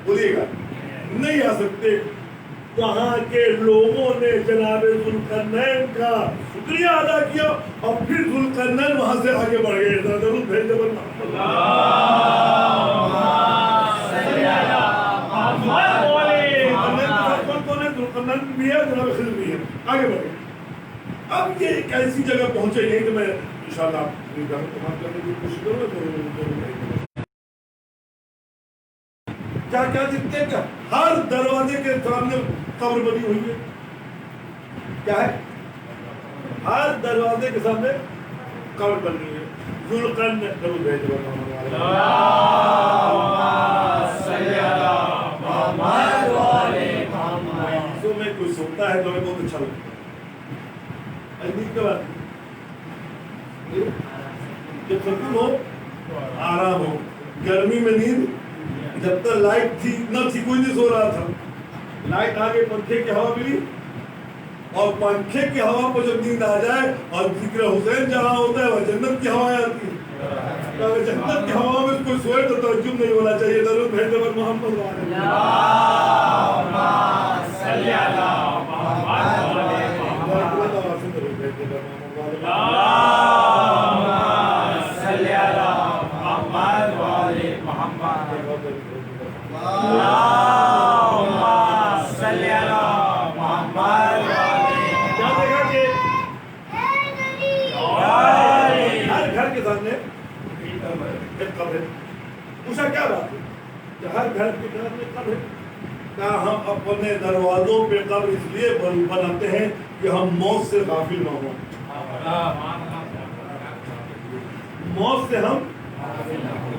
بولیے گا نہیں آ سکتے. وہاں کے لوگوں نے جناب ذوالقرنین کا شکریہ ادا کیا اور پھر ذوالقرنین وہاں سے آگے بڑھ گئے. ضرور بھیج دے ذوالقرنین بھی ہے, جناب خضر بھی ہے, آگے بڑھ گئے. اب یہ ایک ایسی جگہ پہنچے گئے کہ میں انشاءاللہ تمام کرنے کی کوشش کروں گا. کیا کیا دیکھتے ہیں؟ کیا ہر دروازے کے سامنے قبر بنی ہوئی ہے. کیا ہے؟ ہر دروازے کے سامنے قبر بنی ہے. ذوالقرنین تو میں کوئی سنتا ہے تو ہمیں بہت اچھا لگتا ہے. نیند کے بعد جب سکون ہو, آرام ہو. گرمی میں نیند جب تک لائٹ تھی نہ تھی کوئی نہیں سو رہا تھا. لائٹ آگے پنکھے کی ہوا ملی اور پنکھے کی ہوا پر جب نیند آ جائے اور ذکر حسین جہاں ہوتا ہے وہ جنت کی ہوائیں آتی ہیں. اگر جنت کی ہوا میں کوئی سوئے تو تعجب نہیں ہونا چاہیے. ضرور بھیجے پر محمد پوچھا کیا بات ہے؟ ہر گھر کے گھر میں قبر ہے. کہا ہم اپنے دروازوں پہ قبر اس لیے بناتے ہیں کہ ہم موت سے غافل نہ ہوں. موت سے ہم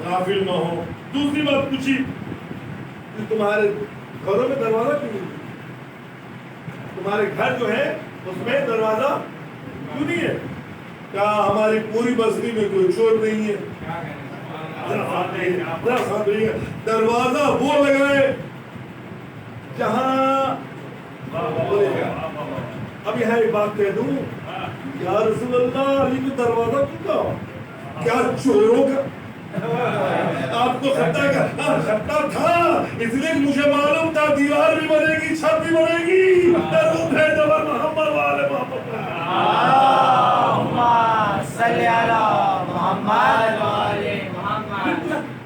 غافل نہ ہوں. دوسری بات پوچھی کہ تمہارے گھروں میں دروازہ کیوں نہیں؟ تمہارے گھر جو ہے اس میں دروازہ کیوں نہیں ہے؟ کہا ہماری پوری بستی میں کوئی چور نہیں ہے. دروازہ وہ لگائے جہاں اب یہاں ایک بات کہہ دوں, یا رسول اللہ علی کو دروازہ کیوں کا کیا چوروں کا آپ کو خطہ تھا اس لیے مجھے معلوم تھا دیوار بھی بنے گی, چھت بھی بنے گی. محمد والے محمد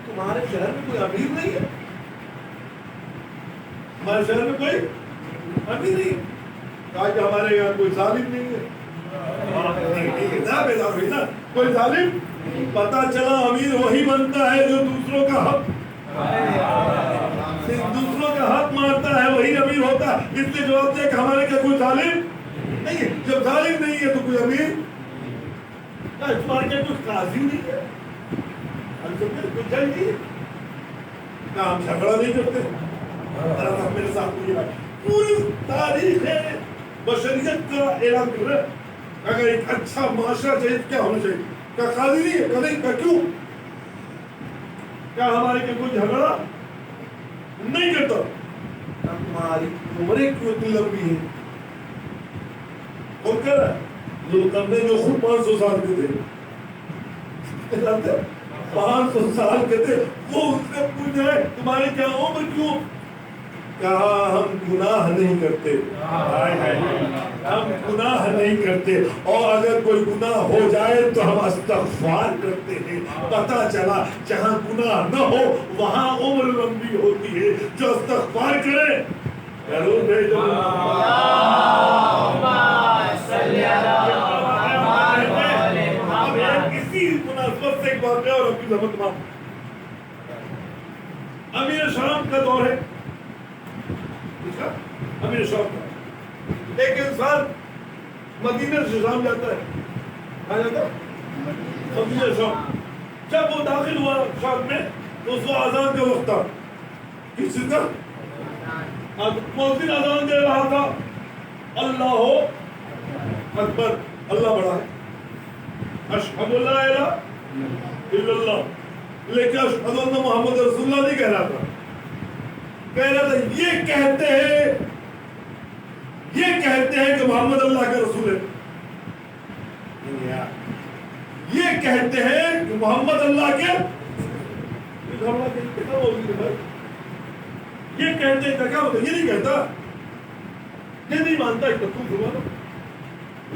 تمہارے شہر میں کوئی امیر نہیں ہے؟ ہمارے شہر میں کوئی امیر نہیں ہے. کہا کہ ہمارے یہاں کوئی ظالم نہیں ہے. کوئی ظالم. پتا چلا امیر وہی بنتا ہے جو دوسروں کا حق مارتا ہے, وہی امیر ہوتا ہے. اس لیے جواب دیا کہ ہمارے کیا کوئی ظالم نہیں ہے. جب ظالم نہیں ہے تو کوئی امیر, تمہارے کیا کوئی قاضی نہیں ہے, کوئی جج نہیں ہے. کہا ہم جھگڑا نہیں کرتے. میرے ساتھ پوری تاریخ بشریت کا اعلان کر رہے. اگر ایک اچھا معاشرہ چاہیے کیا ہونا چاہیے؟ کیا قاضی نہیں ہے؟ کدی کا کیوں؟ کیا ہمارے کے کوئی جھگڑا نہیں کرتا؟ تمہاری عمریں کیوں اتنی لمبی ہیں؟ کون کہہ رہا ہے؟ ذوالقرنین جو خود 500 سال کے تھے, 500 سال کے تھے, وہ اس سے پوچھا ہے تمہاری کیا عمر کیوں؟ کہا ہم گناہ نہیں کرتے, ہم گناہ نہیں کرتے, اور اگر کوئی گناہ ہو جائے تو ہم استغفار کرتے ہیں. پتہ چلا جہاں گناہ نہ ہو وہاں عمر لمبی ہوتی ہے. جو استغفار کرے ضرور بھیجو اسی مناسبت سے ایک واقعہ اور اپنی زحمت معاف. امیر شام کا دور ہے, امیر شام کا ایک انسان مدینہ سے شام جاتا ہے. کہاں جاتا ہے؟ مدینہ شام. جب وہ داخل ہوا شام میں تو اس کو اذان کا وقت تھا. کس چیز کا؟ مؤذن اذان دے رہا تھا, اللہ اکبر, اللہ بڑا ہے, اشہد لا الہ الا اللہ, لیکن اشہد ان محمد رسول اللہ نہیں کہہ رہا تھا. کہہ رہا تھا یہ کہتے ہیں کہ محمد اللہ کا رسول ہے. یہ کہتے ہیں کہ محمد اللہ کے, یہ کہتے ہیں کیا ہوتا ہے؟ یہ نہیں کہتا, یہ نہیں مانتا کہ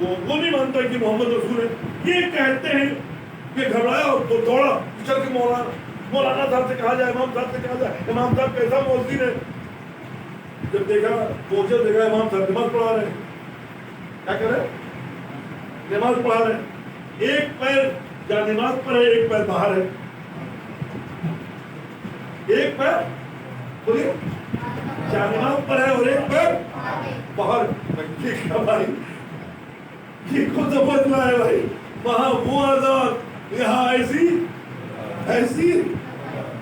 وہ نہیں مانتا کہ محمد رسول ہے. یہ کہتے ہیں کہ گھبرایا اور دوڑا چل کے مولانا صاحب سے کہا جائے, امام صاحب سے کہا جائے, امام صاحب کیسا مؤذن ہے. جب دیکھا پہنچے, دیکھا امام صاحب نماز پڑھا رہے ہیں. کیا کر رہے ہیں؟ نماز پڑھا رہے ہیں. ایک پیر جہاں نماز پر ہے, ایک پیر باہر ہے. ایک پیر بولیے جہاں نماز پر ہے اور ایک پیر باہر. بھائی یہ خود سمجھنا ہے بھائی, وہاں وہ اذان, یہاں ایسی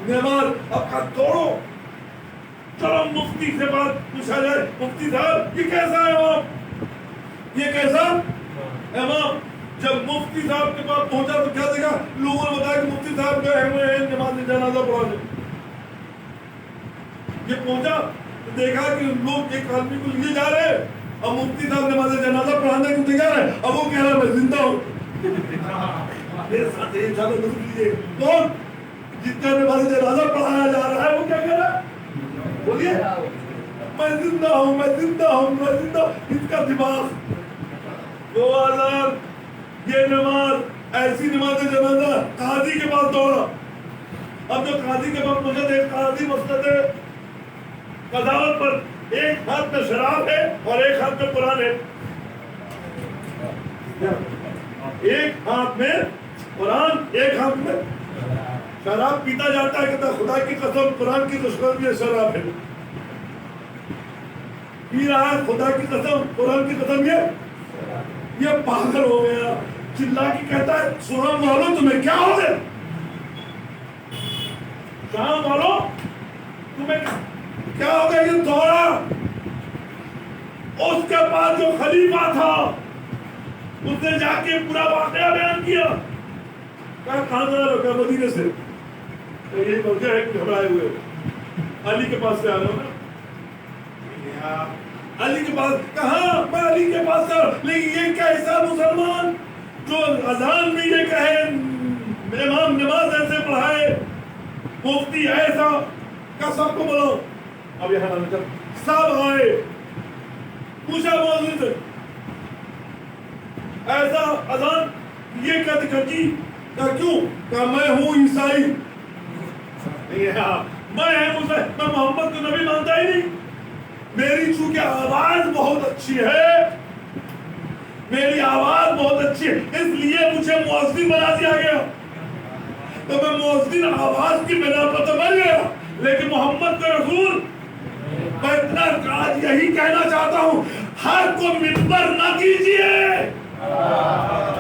نماز. اب کا توڑو, چلو مفتی سے بات پوچھا جائے, مفتی صاحب یہ کیسا ہے امام, یہ کیسا امام. جب مفتی صاحب کے پاس پہنچا تو کیا دیکھا, لوگوں نے بتایا کہ مفتی صاحب گئے ہوئے ہیں نماز جنازہ پڑھانے. یہ پہنچا تو دیکھا کہ لوگ ایک آدمی کو لیے جا رہے ہیں, اب مفتی صاحب نماز جنازہ پڑھانے کو تیار ہے. اب وہ کہہ رہا ہے میں زندہ ہوں. میرے ساتھ یہ چلو نظر لیجیے, کون جس کا نماز جنازہ پڑھایا جا رہا ہے وہ کیا کہہ رہا ہے؟ بولیے میں زندہ ہوں, میں زندہ ہوں, میں زندہ ہوں. اس کا دماغ وہ اذان, یہ نماز, ایسی نماز جنازہ. قاضی کے پاس دوڑا. اب جو قاضی کے پاس پہنچا, ایک قاضی مسند قضاوت پر, ایک ہاتھ میں شراب ہے اور ایک ہاتھ میں قرآن ہے. ایک ہاتھ میں قرآن, ایک ہاتھ میں شراب. پیتا جاتا ہے, کہتا خدا کی قسم قرآن کی دشمن یہ شراب ہے. پی رہا ہے, خدا کی قسم قرآن کی قسم یہ پاگل ہو گیا. چلا کے کہتا ہے شام والوں تمہیں کیا ہو گئے, شام والوں تمہیں کیا ہو گیا. یہ دوڑا, اس کے بعد جو خلیفہ تھا اس نے جا کے پورا واقعہ بیان کیا. کہا کہاں جا رہے ہو, کہا مدینے سے. یہی وجہ ہے کہ گھبرائے ہوئے علی کے پاس سے آ رہے ہو نا. علی کے پاس, کہاں میں علی کے پاس سے. لیکن یہ کیسا مسلمان جو اذان میں یہ کہے, امام نماز ایسے پڑھائے, مفتی ایسا, کا سب کو بلاؤ. اب یہاں نہ چل, سب آئے, پوچھا مولوی سے ایسا اذان یہ کہتے کھچی. کہا کیوں, کہا میں ہوں عیسائی. میں محمد کو نبی مانتا ہی نہیں. میری چونکہ آواز بہت اچھی ہے, میری آواز بہت اچھی ہے, اس لیے مجھے مؤذن بنا دیا گیا. تو میں مؤذن آواز کی بنا پر تو بن گیا, لیکن محمد کا رسول, میں اتنا آج یہی کہنا چاہتا ہوں, ہر کو منبر نہ کیجیے,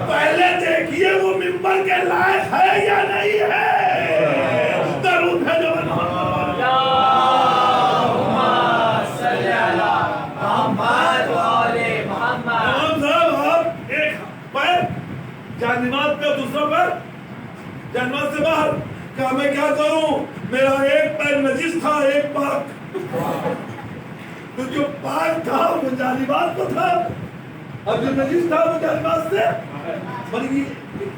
پہلے دیکھیے وہ منبر کے لائق ہے یا نہیں ہے. درود ہے جو نماز کا دوسرا پیر جنمات سے باہر. کہا میں کیا کروں, میرا ایک پیر نجس تھا, ایک پاک. تو جو پاک تھا وہ جانباز کو تھا, اب جو نجس تھا وہ جانباز سے. بلکہ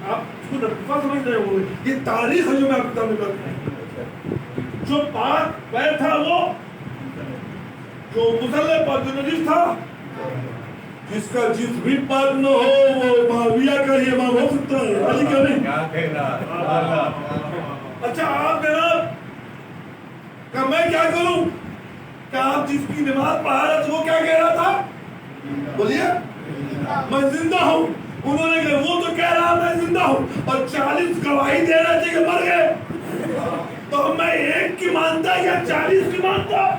آپ اس کو لطیفہ سمجھ رہے ہوں, یہ تاریخ ہے جو میں آپ کو بتا رہا ہوں. جو پاک پیر تھا وہ جو مصلی پر جو نجس تھا, جس کا جسم بھی پاک نہ ہو وہ معاویہ کا ہی امام ہو سکتا ہے, علی کا نہیں. اچھا آپ جناب کہ میں کیا کروں, کہ آپ جس کی نماز پڑھا رہے تھے وہ کیا کہہ رہا تھا؟ بولیے میں زندہ ہوں. انہوں نے کہا وہ تو کہہ رہا میں زندہ ہوں اور 40 گواہی دے رہے تھے کہ مر گئے. تو میں ایک کی مانتا یا 40 کی مانتا؟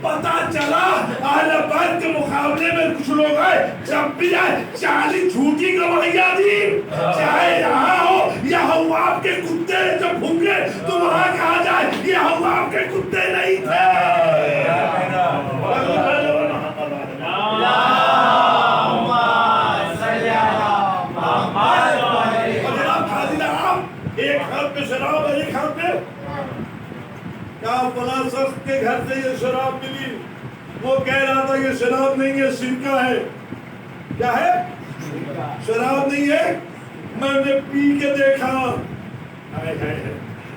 پتا چلا اہل بیت کے مقابلے میں کچھ لوگ آئے, جب بھی آئے 40 جھوٹی گواہیاں دی. چاہے یہاں ہو یا حواب کے کتے جب بھونگے تو وہاں کہا جائے یہ حواب کے کتے نہیں تھے. ایک ہاتھ پہ شراب ہے, ایک ہاتھ پہ کیا فلاں شخص کے گھر سے یہ شراب ملی, وہ کہہ رہا تھا یہ شراب نہیں ہے سرکہ ہے. کیا ہے؟ شراب نہیں ہے. میں نے پی کے دیکھا,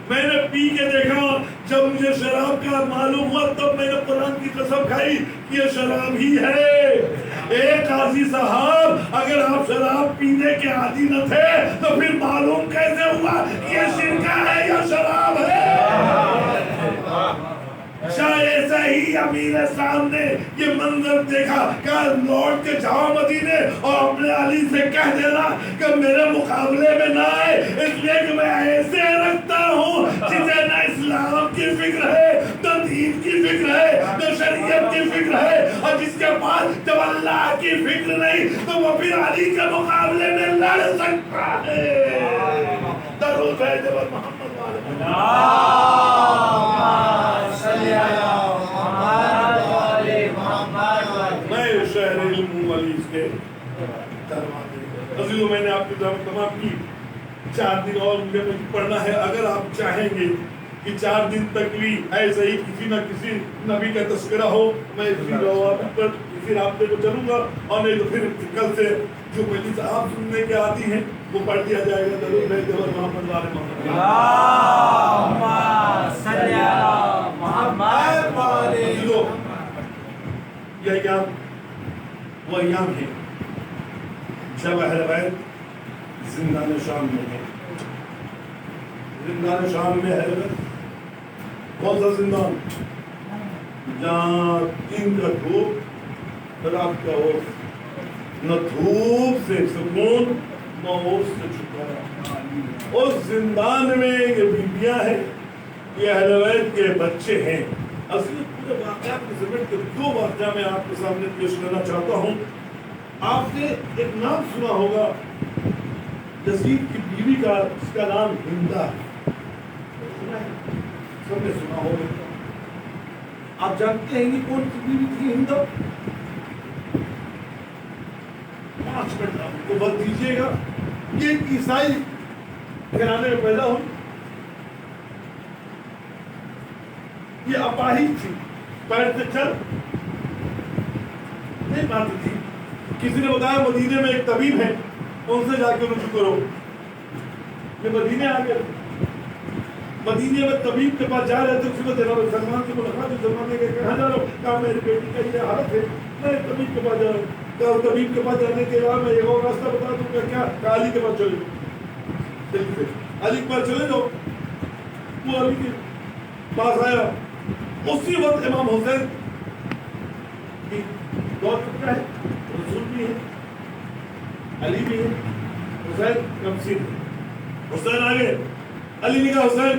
میں نے پی کے دیکھا, جب مجھے شراب کا معلوم ہوا تب میں نے قرآن کی قسم کھائی کہ یہ شراب ہی ہے. ایک قاضی صاحب اگر آپ شراب پینے کے عادی نہ تھے تو پھر معلوم کیسے ہوا یہ سرکہ ہے یا شراب ہے؟ شاید ایسا ہی امیر صاحب نے یہ منظر دیکھا کہ لوٹ کے جاؤ مدینے اور اپنے علی سے کہہ دینا کہ میرے مقابلے میں نہ آئے, اس لیے کہ میں ایسے رکھتا ہوں جسے نہ اسلام کی فکر ہے, نہ دین کی فکر ہے, نہ شریعت کی فکر ہے, اور جس کے پاس جب اللہ کی فکر نہیں تو وہ پھر علی کے مقابلے میں لڑ سکتا ہے. درود ہے جب محمد میں شہر علم ولیز کے عزیزوں, میں نے آپ کی دعوت تمام کی. 4 دن اور مجھے پڑھنا ہے. اگر آپ چاہیں گے کہ 4 دن تک بھی ایسے ہی کسی نہ کسی نبی کا تذکرہ ہو, میں اسی رابطے کو چلوں گا, اور نہیں تو پھر کل سے جو مجلس آپ سننے کے آتی ہیں وہ پڑھ دیا جائے گا. درود ہے جب محمد والے محمد صلی اللہ محمد والے. یہ ایام وہ ایام ہیں جب اہل بیت زندان شام میں ہیں. زندان شام میں اہل بیت کون سا زندان؟ جہاں دن کا دھوپ رات کا اوس, نہ دھوپ سے سکون نہ اوس سے چھٹکارا. اس زندان میں یہ بیویاں ہیں, یہ اہل بیت کے بچے ہیں. اصل پورے واقعات کے سمیٹ کے 2 واقعہ میں آپ کے سامنے پیش کرنا چاہتا ہوں. آپ نے ایک نام سنا ہوگا یزید کی بیوی کا, اس کا نام ہندا ہے. سب نے سنا ہوگا. آپ جانتے ہیں کہ کون سی بیوی تھی ہندا؟ 5 منٹ آپ کو وقت دیجیے گا. یہ ایک عیسائی گھرانے میں پیدا ہوئی. یہ اپاہج تھی, پیر سے چل نہیں پاتی تھی. کسی نے بتایا مدینے میں ایک طبیب ہے, ان سے جا کے رجوع کرو. یہ مدینے آ گئے. مدینے میں طبیب کے پاس جا رہے تھے, اس میں جناب سلمان سے ملاقات. سلمان نے کہا جا رہا ہوں, کہا میری بیٹی کا یہ حالت ہے, میں طبیب کے پاس جا رہا ہوں. کہا طبیب کے پاس جانے کے بعد میں ایک اور راستہ بتا دوں گا. کیا؟ کہا علی کے پاس چلے جاؤ. علی کے پاس چلے جاؤ. وہ علی کے پاس آیا. اسی وقت امام حسین کی دور چکا ہے, رسول بھی ہے, علی بھی ہے, حسین کمسین ہے. حسین آگے, علی نے کہا حسین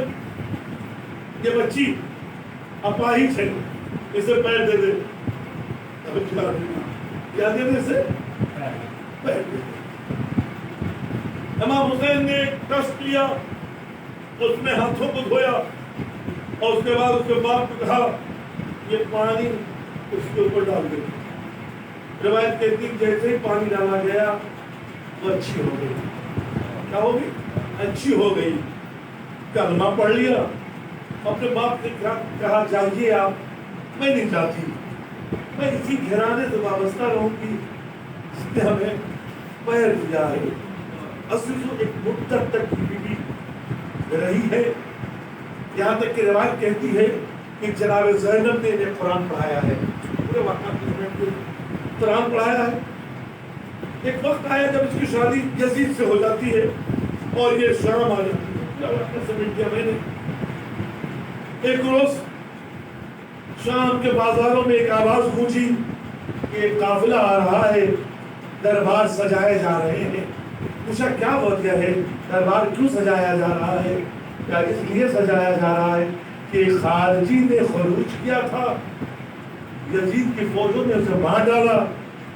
یہ بچی اپاہج ہے, اسے پیر دے دے. کیا دے دے اسے؟ پیر دے دے. امام حسین نے کشت لیا, اس میں ہاتھوں کو دھویا, اور اس کے بعد اس کے باپ کو کہا یہ پانی اس کے اوپر ڈال دے. روایت کہتی ہے جیسے ہی پانی ڈالا گیا وہ اچھی ہو گئی. کیا ہو گئی؟ اچھی ہو گئی. کلمہ پڑھ لیا. اپنے باپ نے کہا جائیے آپ, میں نہیں چاہتی, میں اسی گھرانے سے وابستہ رہوں گی جس نے ہمیں پیر دیا ہے. اصل تو ایک مدت تک بیوی رہی ہے, یہاں تک کہ روایت کہتی ہے کہ جناب زینب نے انہیں قرآن پڑھایا ہے. پورے واقعات قرآن پڑھایا ہے. ایک وقت آیا جب اس کی شادی یزید سے ہو جاتی ہے اور یہ شام آ جاتی ہے. سمجھ کیا میں نے ایک روز شام کے بازاروں میں ایک آواز گونجی کہ ایک قافلہ آ رہا ہے، دربار سجائے جا رہے ہیں۔ پوچھا کیا وجہ ہے، دربار کیوں سجایا جا رہا ہے؟ کیا اس لیے سجایا جا رہا ہے کہ خارجی نے خروج کیا تھا، یزید کی فوجوں نے اسے مار ڈالا،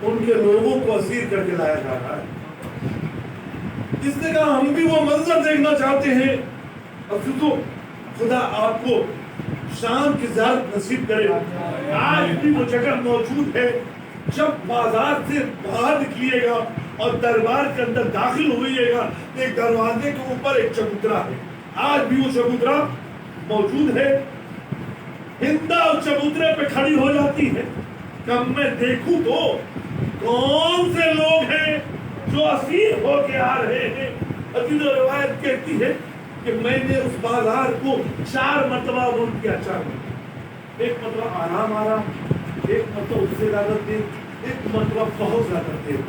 ان کے لوگوں کو اسیر کر کے لایا جا رہا ہے۔ اس نے کہا ہم بھی وہ منظر دیکھنا چاہتے ہیں۔ اور پھر تو خدا آپ کو شام کی زیارت نصیب کرے۔ آج بھی وہ جگہ موجود ہے، جب بازار سے باہر نکلیے گا اور دربار کے اندر داخل ہوئیے گا، ایک دروازے کے اوپر ایک چبوترا ہے، آج بھی وہ چبوترا موجود ہے۔ ہندا اس چبوترے پہ کھڑی ہو جاتی ہے کہ میں دیکھوں تو کون سے لوگ ہیں جو اسیر ہو کے آ رہے ہیں۔ حدیث و روایت کہتی ہے کہ میں نے اس بازار کو 4 مرتبہ عبور کیا، 4 مرتبہ، ایک مرتبہ آرام آ رہا، ایک مرتبہ اس سے زیادہ دیر، ایک مرتبہ بہت زیادہ دیر۔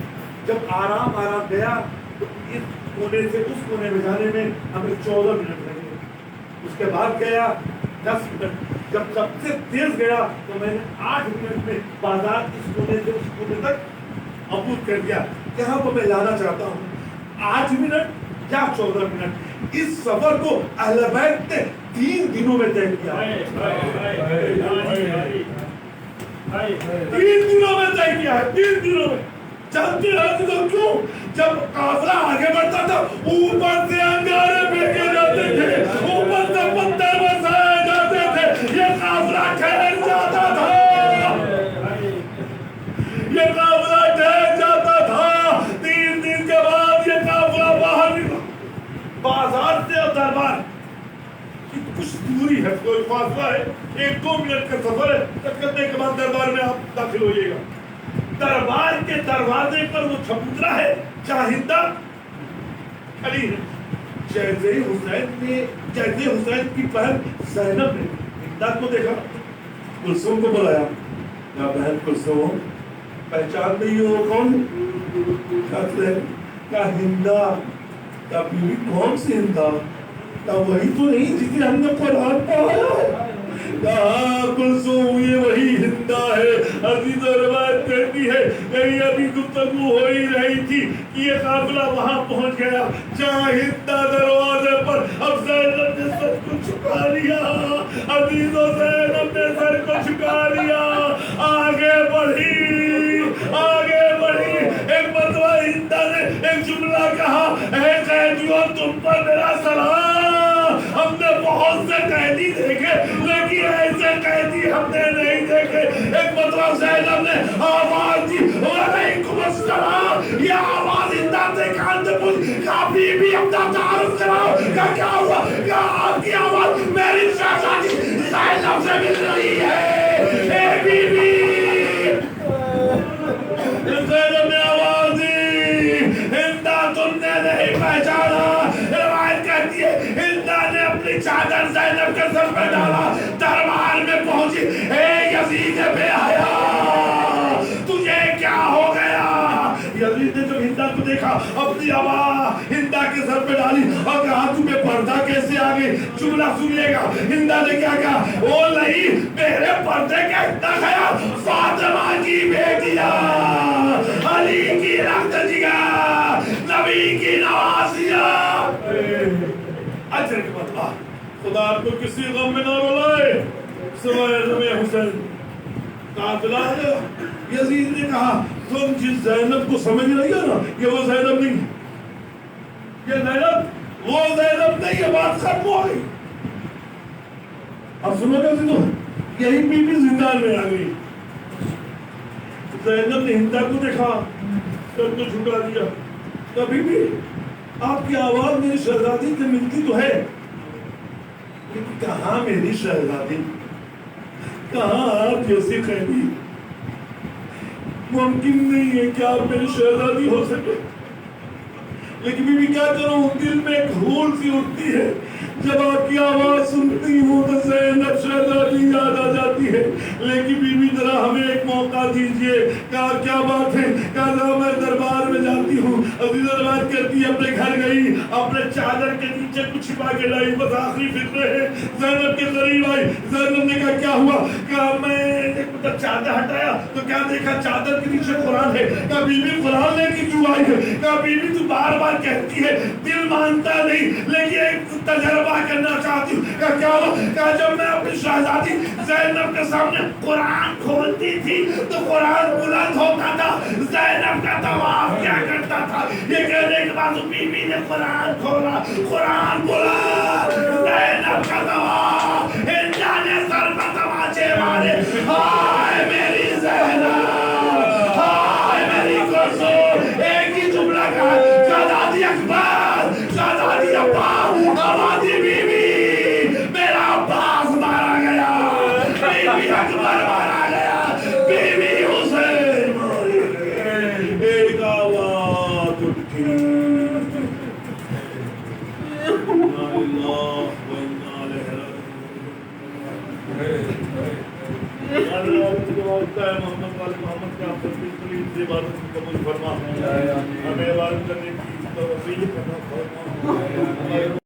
جب آرام گیا تو اس کونے سے اس کونے میں جانے میں ہمیں 14 منٹ لگے، اس کے بعد گیا 10 منٹ، جب سب سے تیز گیا تو میں نے 8 منٹ میں بازار اس کونے سے اس کونے تک عبور کر دیا۔ یہاں کو میں لانا چاہتا ہوں 8 منٹ یا 14 منٹ، اس سفر کو اہل بیت نے 3 دنوں میں طے کیا، 3 دنوں میں طے کیا ہے، 3 دنوں میں۔ جانتے ہیں تو کیوں؟ جب قافلہ آگے بڑھتا تھا اوپر سے انگارے پھینکے جاتے تھے، اوپر سے پتھر برسائے جاتے تھے، یہ قافلہ ٹھہر جاتا تھا، یہ قافلہ ٹھہر جاتا تھا۔ 3 دن کے بعد یہ قافلہ باہر نکلا، بازار سے اور دربار کی کچھ دوری ہے، کوئی فاصلہ ہے، 1-2 منٹ کا سفر ہے، کرنے کے بعد دربار میں آپ داخل ہوئیے گا۔ دربار کے دروازے پر وہ چبوترا ہے جہاں ہندا کھڑی ہے۔ جیسے حسین کی بہن زینب نے ہندا کو دیکھا، کلثوم کو بلایا، یا بہن کلثوم پہچان نہیں ہو کون؟ کیا ہندا؟ کیا بیوی کون سی ہندا؟ کیا وہی تو نہیں جسے ہم نے قرآن پڑھایا ہے؟ کہاں کلثوم یہ وہی ہندا ہے۔ حدیث و روایت کہتی ہے کہ ابھی گفتگو ہو ہی رہی تھی کہ یہ قافلہ وہاں پہنچ گیا جہاں ہندا دروازے پر اب زینب نے سر کو چھکا لیا، حدیث و زینب نے سر کو چھکا لیا، آگے بڑھی، آگے بڑھی۔ ایک مرتبہ ہندا نے ایک جملہ کہا، اے قیدیوں تم پر میرا سلام، ہم نے بہت سے قیدی دیکھے لیکن ایسے قیدی ہم نے نہیں دیکھے۔ ایک مرتبہ زینب نے آواز دی، وعلیکم السلام، یہ آواز ہندا سے کان سے پوچھی، کہا بی بی اپنا تعارف کراؤ، کہا کیا ہوا؟ کہا آپ کی آواز میری شہزادی زینب سے مل رہی ہے، اے بی بی۔ زینب نے آواز دی، ہندا تم نے نہیں پہچانا۔ روایت کہتی ہے ہندا نے اپنی چادر زینب کے سر پہ ڈالا، دربار میں پہنچی، اے یزید بے حیا تجھے کیا ہو گیا؟ یزید نے جب ہندا کو دیکھا اپنی آواز ہندا کے سر پہ ڈالی اور کہا تمہیں پردہ کیسے آ گئی؟ جملہ سنیے گا، ہندا نے کیا کہا، وہ نہیں میرے پردے کا اتنا خیال، فاطمہ کی بیٹیاں، علی کی رخت جگر، نبی کی نوازیاں۔ اجر کے بدلہ خدا آپ کو کسی غم میں نہ رلائے سوائے غم حسین۔ قافلہ ہے، یزید نے کہا تم جس زینب کو سمجھ رہی ہو نا یہ وہ زینب نہیں، یہ زینب وہ زینب نہیں، یہ بات ختم ہو گئی۔ اب سنو گا تو یہی بی بی زندان میں آ گئی۔ زینب نے ہندا کو دیکھا، سر کو جھکا دیا، کبھی بھی آپ کی آواز میری شہزادی سے ملتی تو ہے لیکن کہاں میری شہزادی، کہاں آپ جیسی قیدی؟ ممکن نہیں ہے کہ آپ میری شہزادی ہو سکے، لیکن بھی کیا کروں، دل میں ایک ہول سی اٹھتی ہے جب آپ کی آواز سنتی ہوں تو زینب شہزادی یاد آ جاتی ہے. لیکن بی بی ذرا ہمیں ایک موقع دیجئے. کہا کیا بات ہے؟ کہا ذرا میں دربار میں جاتی ہوں. عزیزہ روایت کرتی ہے اپنے گھر گئی, اپنے چادر کے نیچے کچھ چھپا کے لائی, بس آخری فکر ہے. زینب کے قریب آئی. زینب نے کہا کیا ہوا؟ کہا میں نے چادر ہٹایا تو کیا دیکھا چادر کے نیچے قرآن ہے. کہا بی بی قرآن لے کے کیوں آئی ہے؟ کہا بی بی تو بار بار کہتی ہے دل مانتا نہیں, لیکن ایک تجربہ کرنا چاہتی ہوں. کہا کیا ہوا؟ کہا جب میں اپنی شہزادی زینب کے سامنے قرآن کھولتی تھی تو قرآن بلند ہوتا تھا, زینب کا طواف کیا کرتا تھا. یہ کہنے کے بعد بی بی نے قرآن کھولا, قرآن بلند, زینب کا طواف, انجا نے سر پر تماچے مارے. ہائے میری زینب, ہائے میری کلثوم. ایک ہی جملہ کہا, شہزادی اکبر, شہزادی عباس, آبادی بی بی, میرا عباس مارا گیا, بی بی اکبر مارا گیا, بی بی حسین ماری گئی. ایک آواز اٹھی, انا للہ و انا الیہ راجعون. محمد والے محمد کا سے عبادت قبول فرما, ہمیں عبادت کرنے کی توفیق عطا فرما.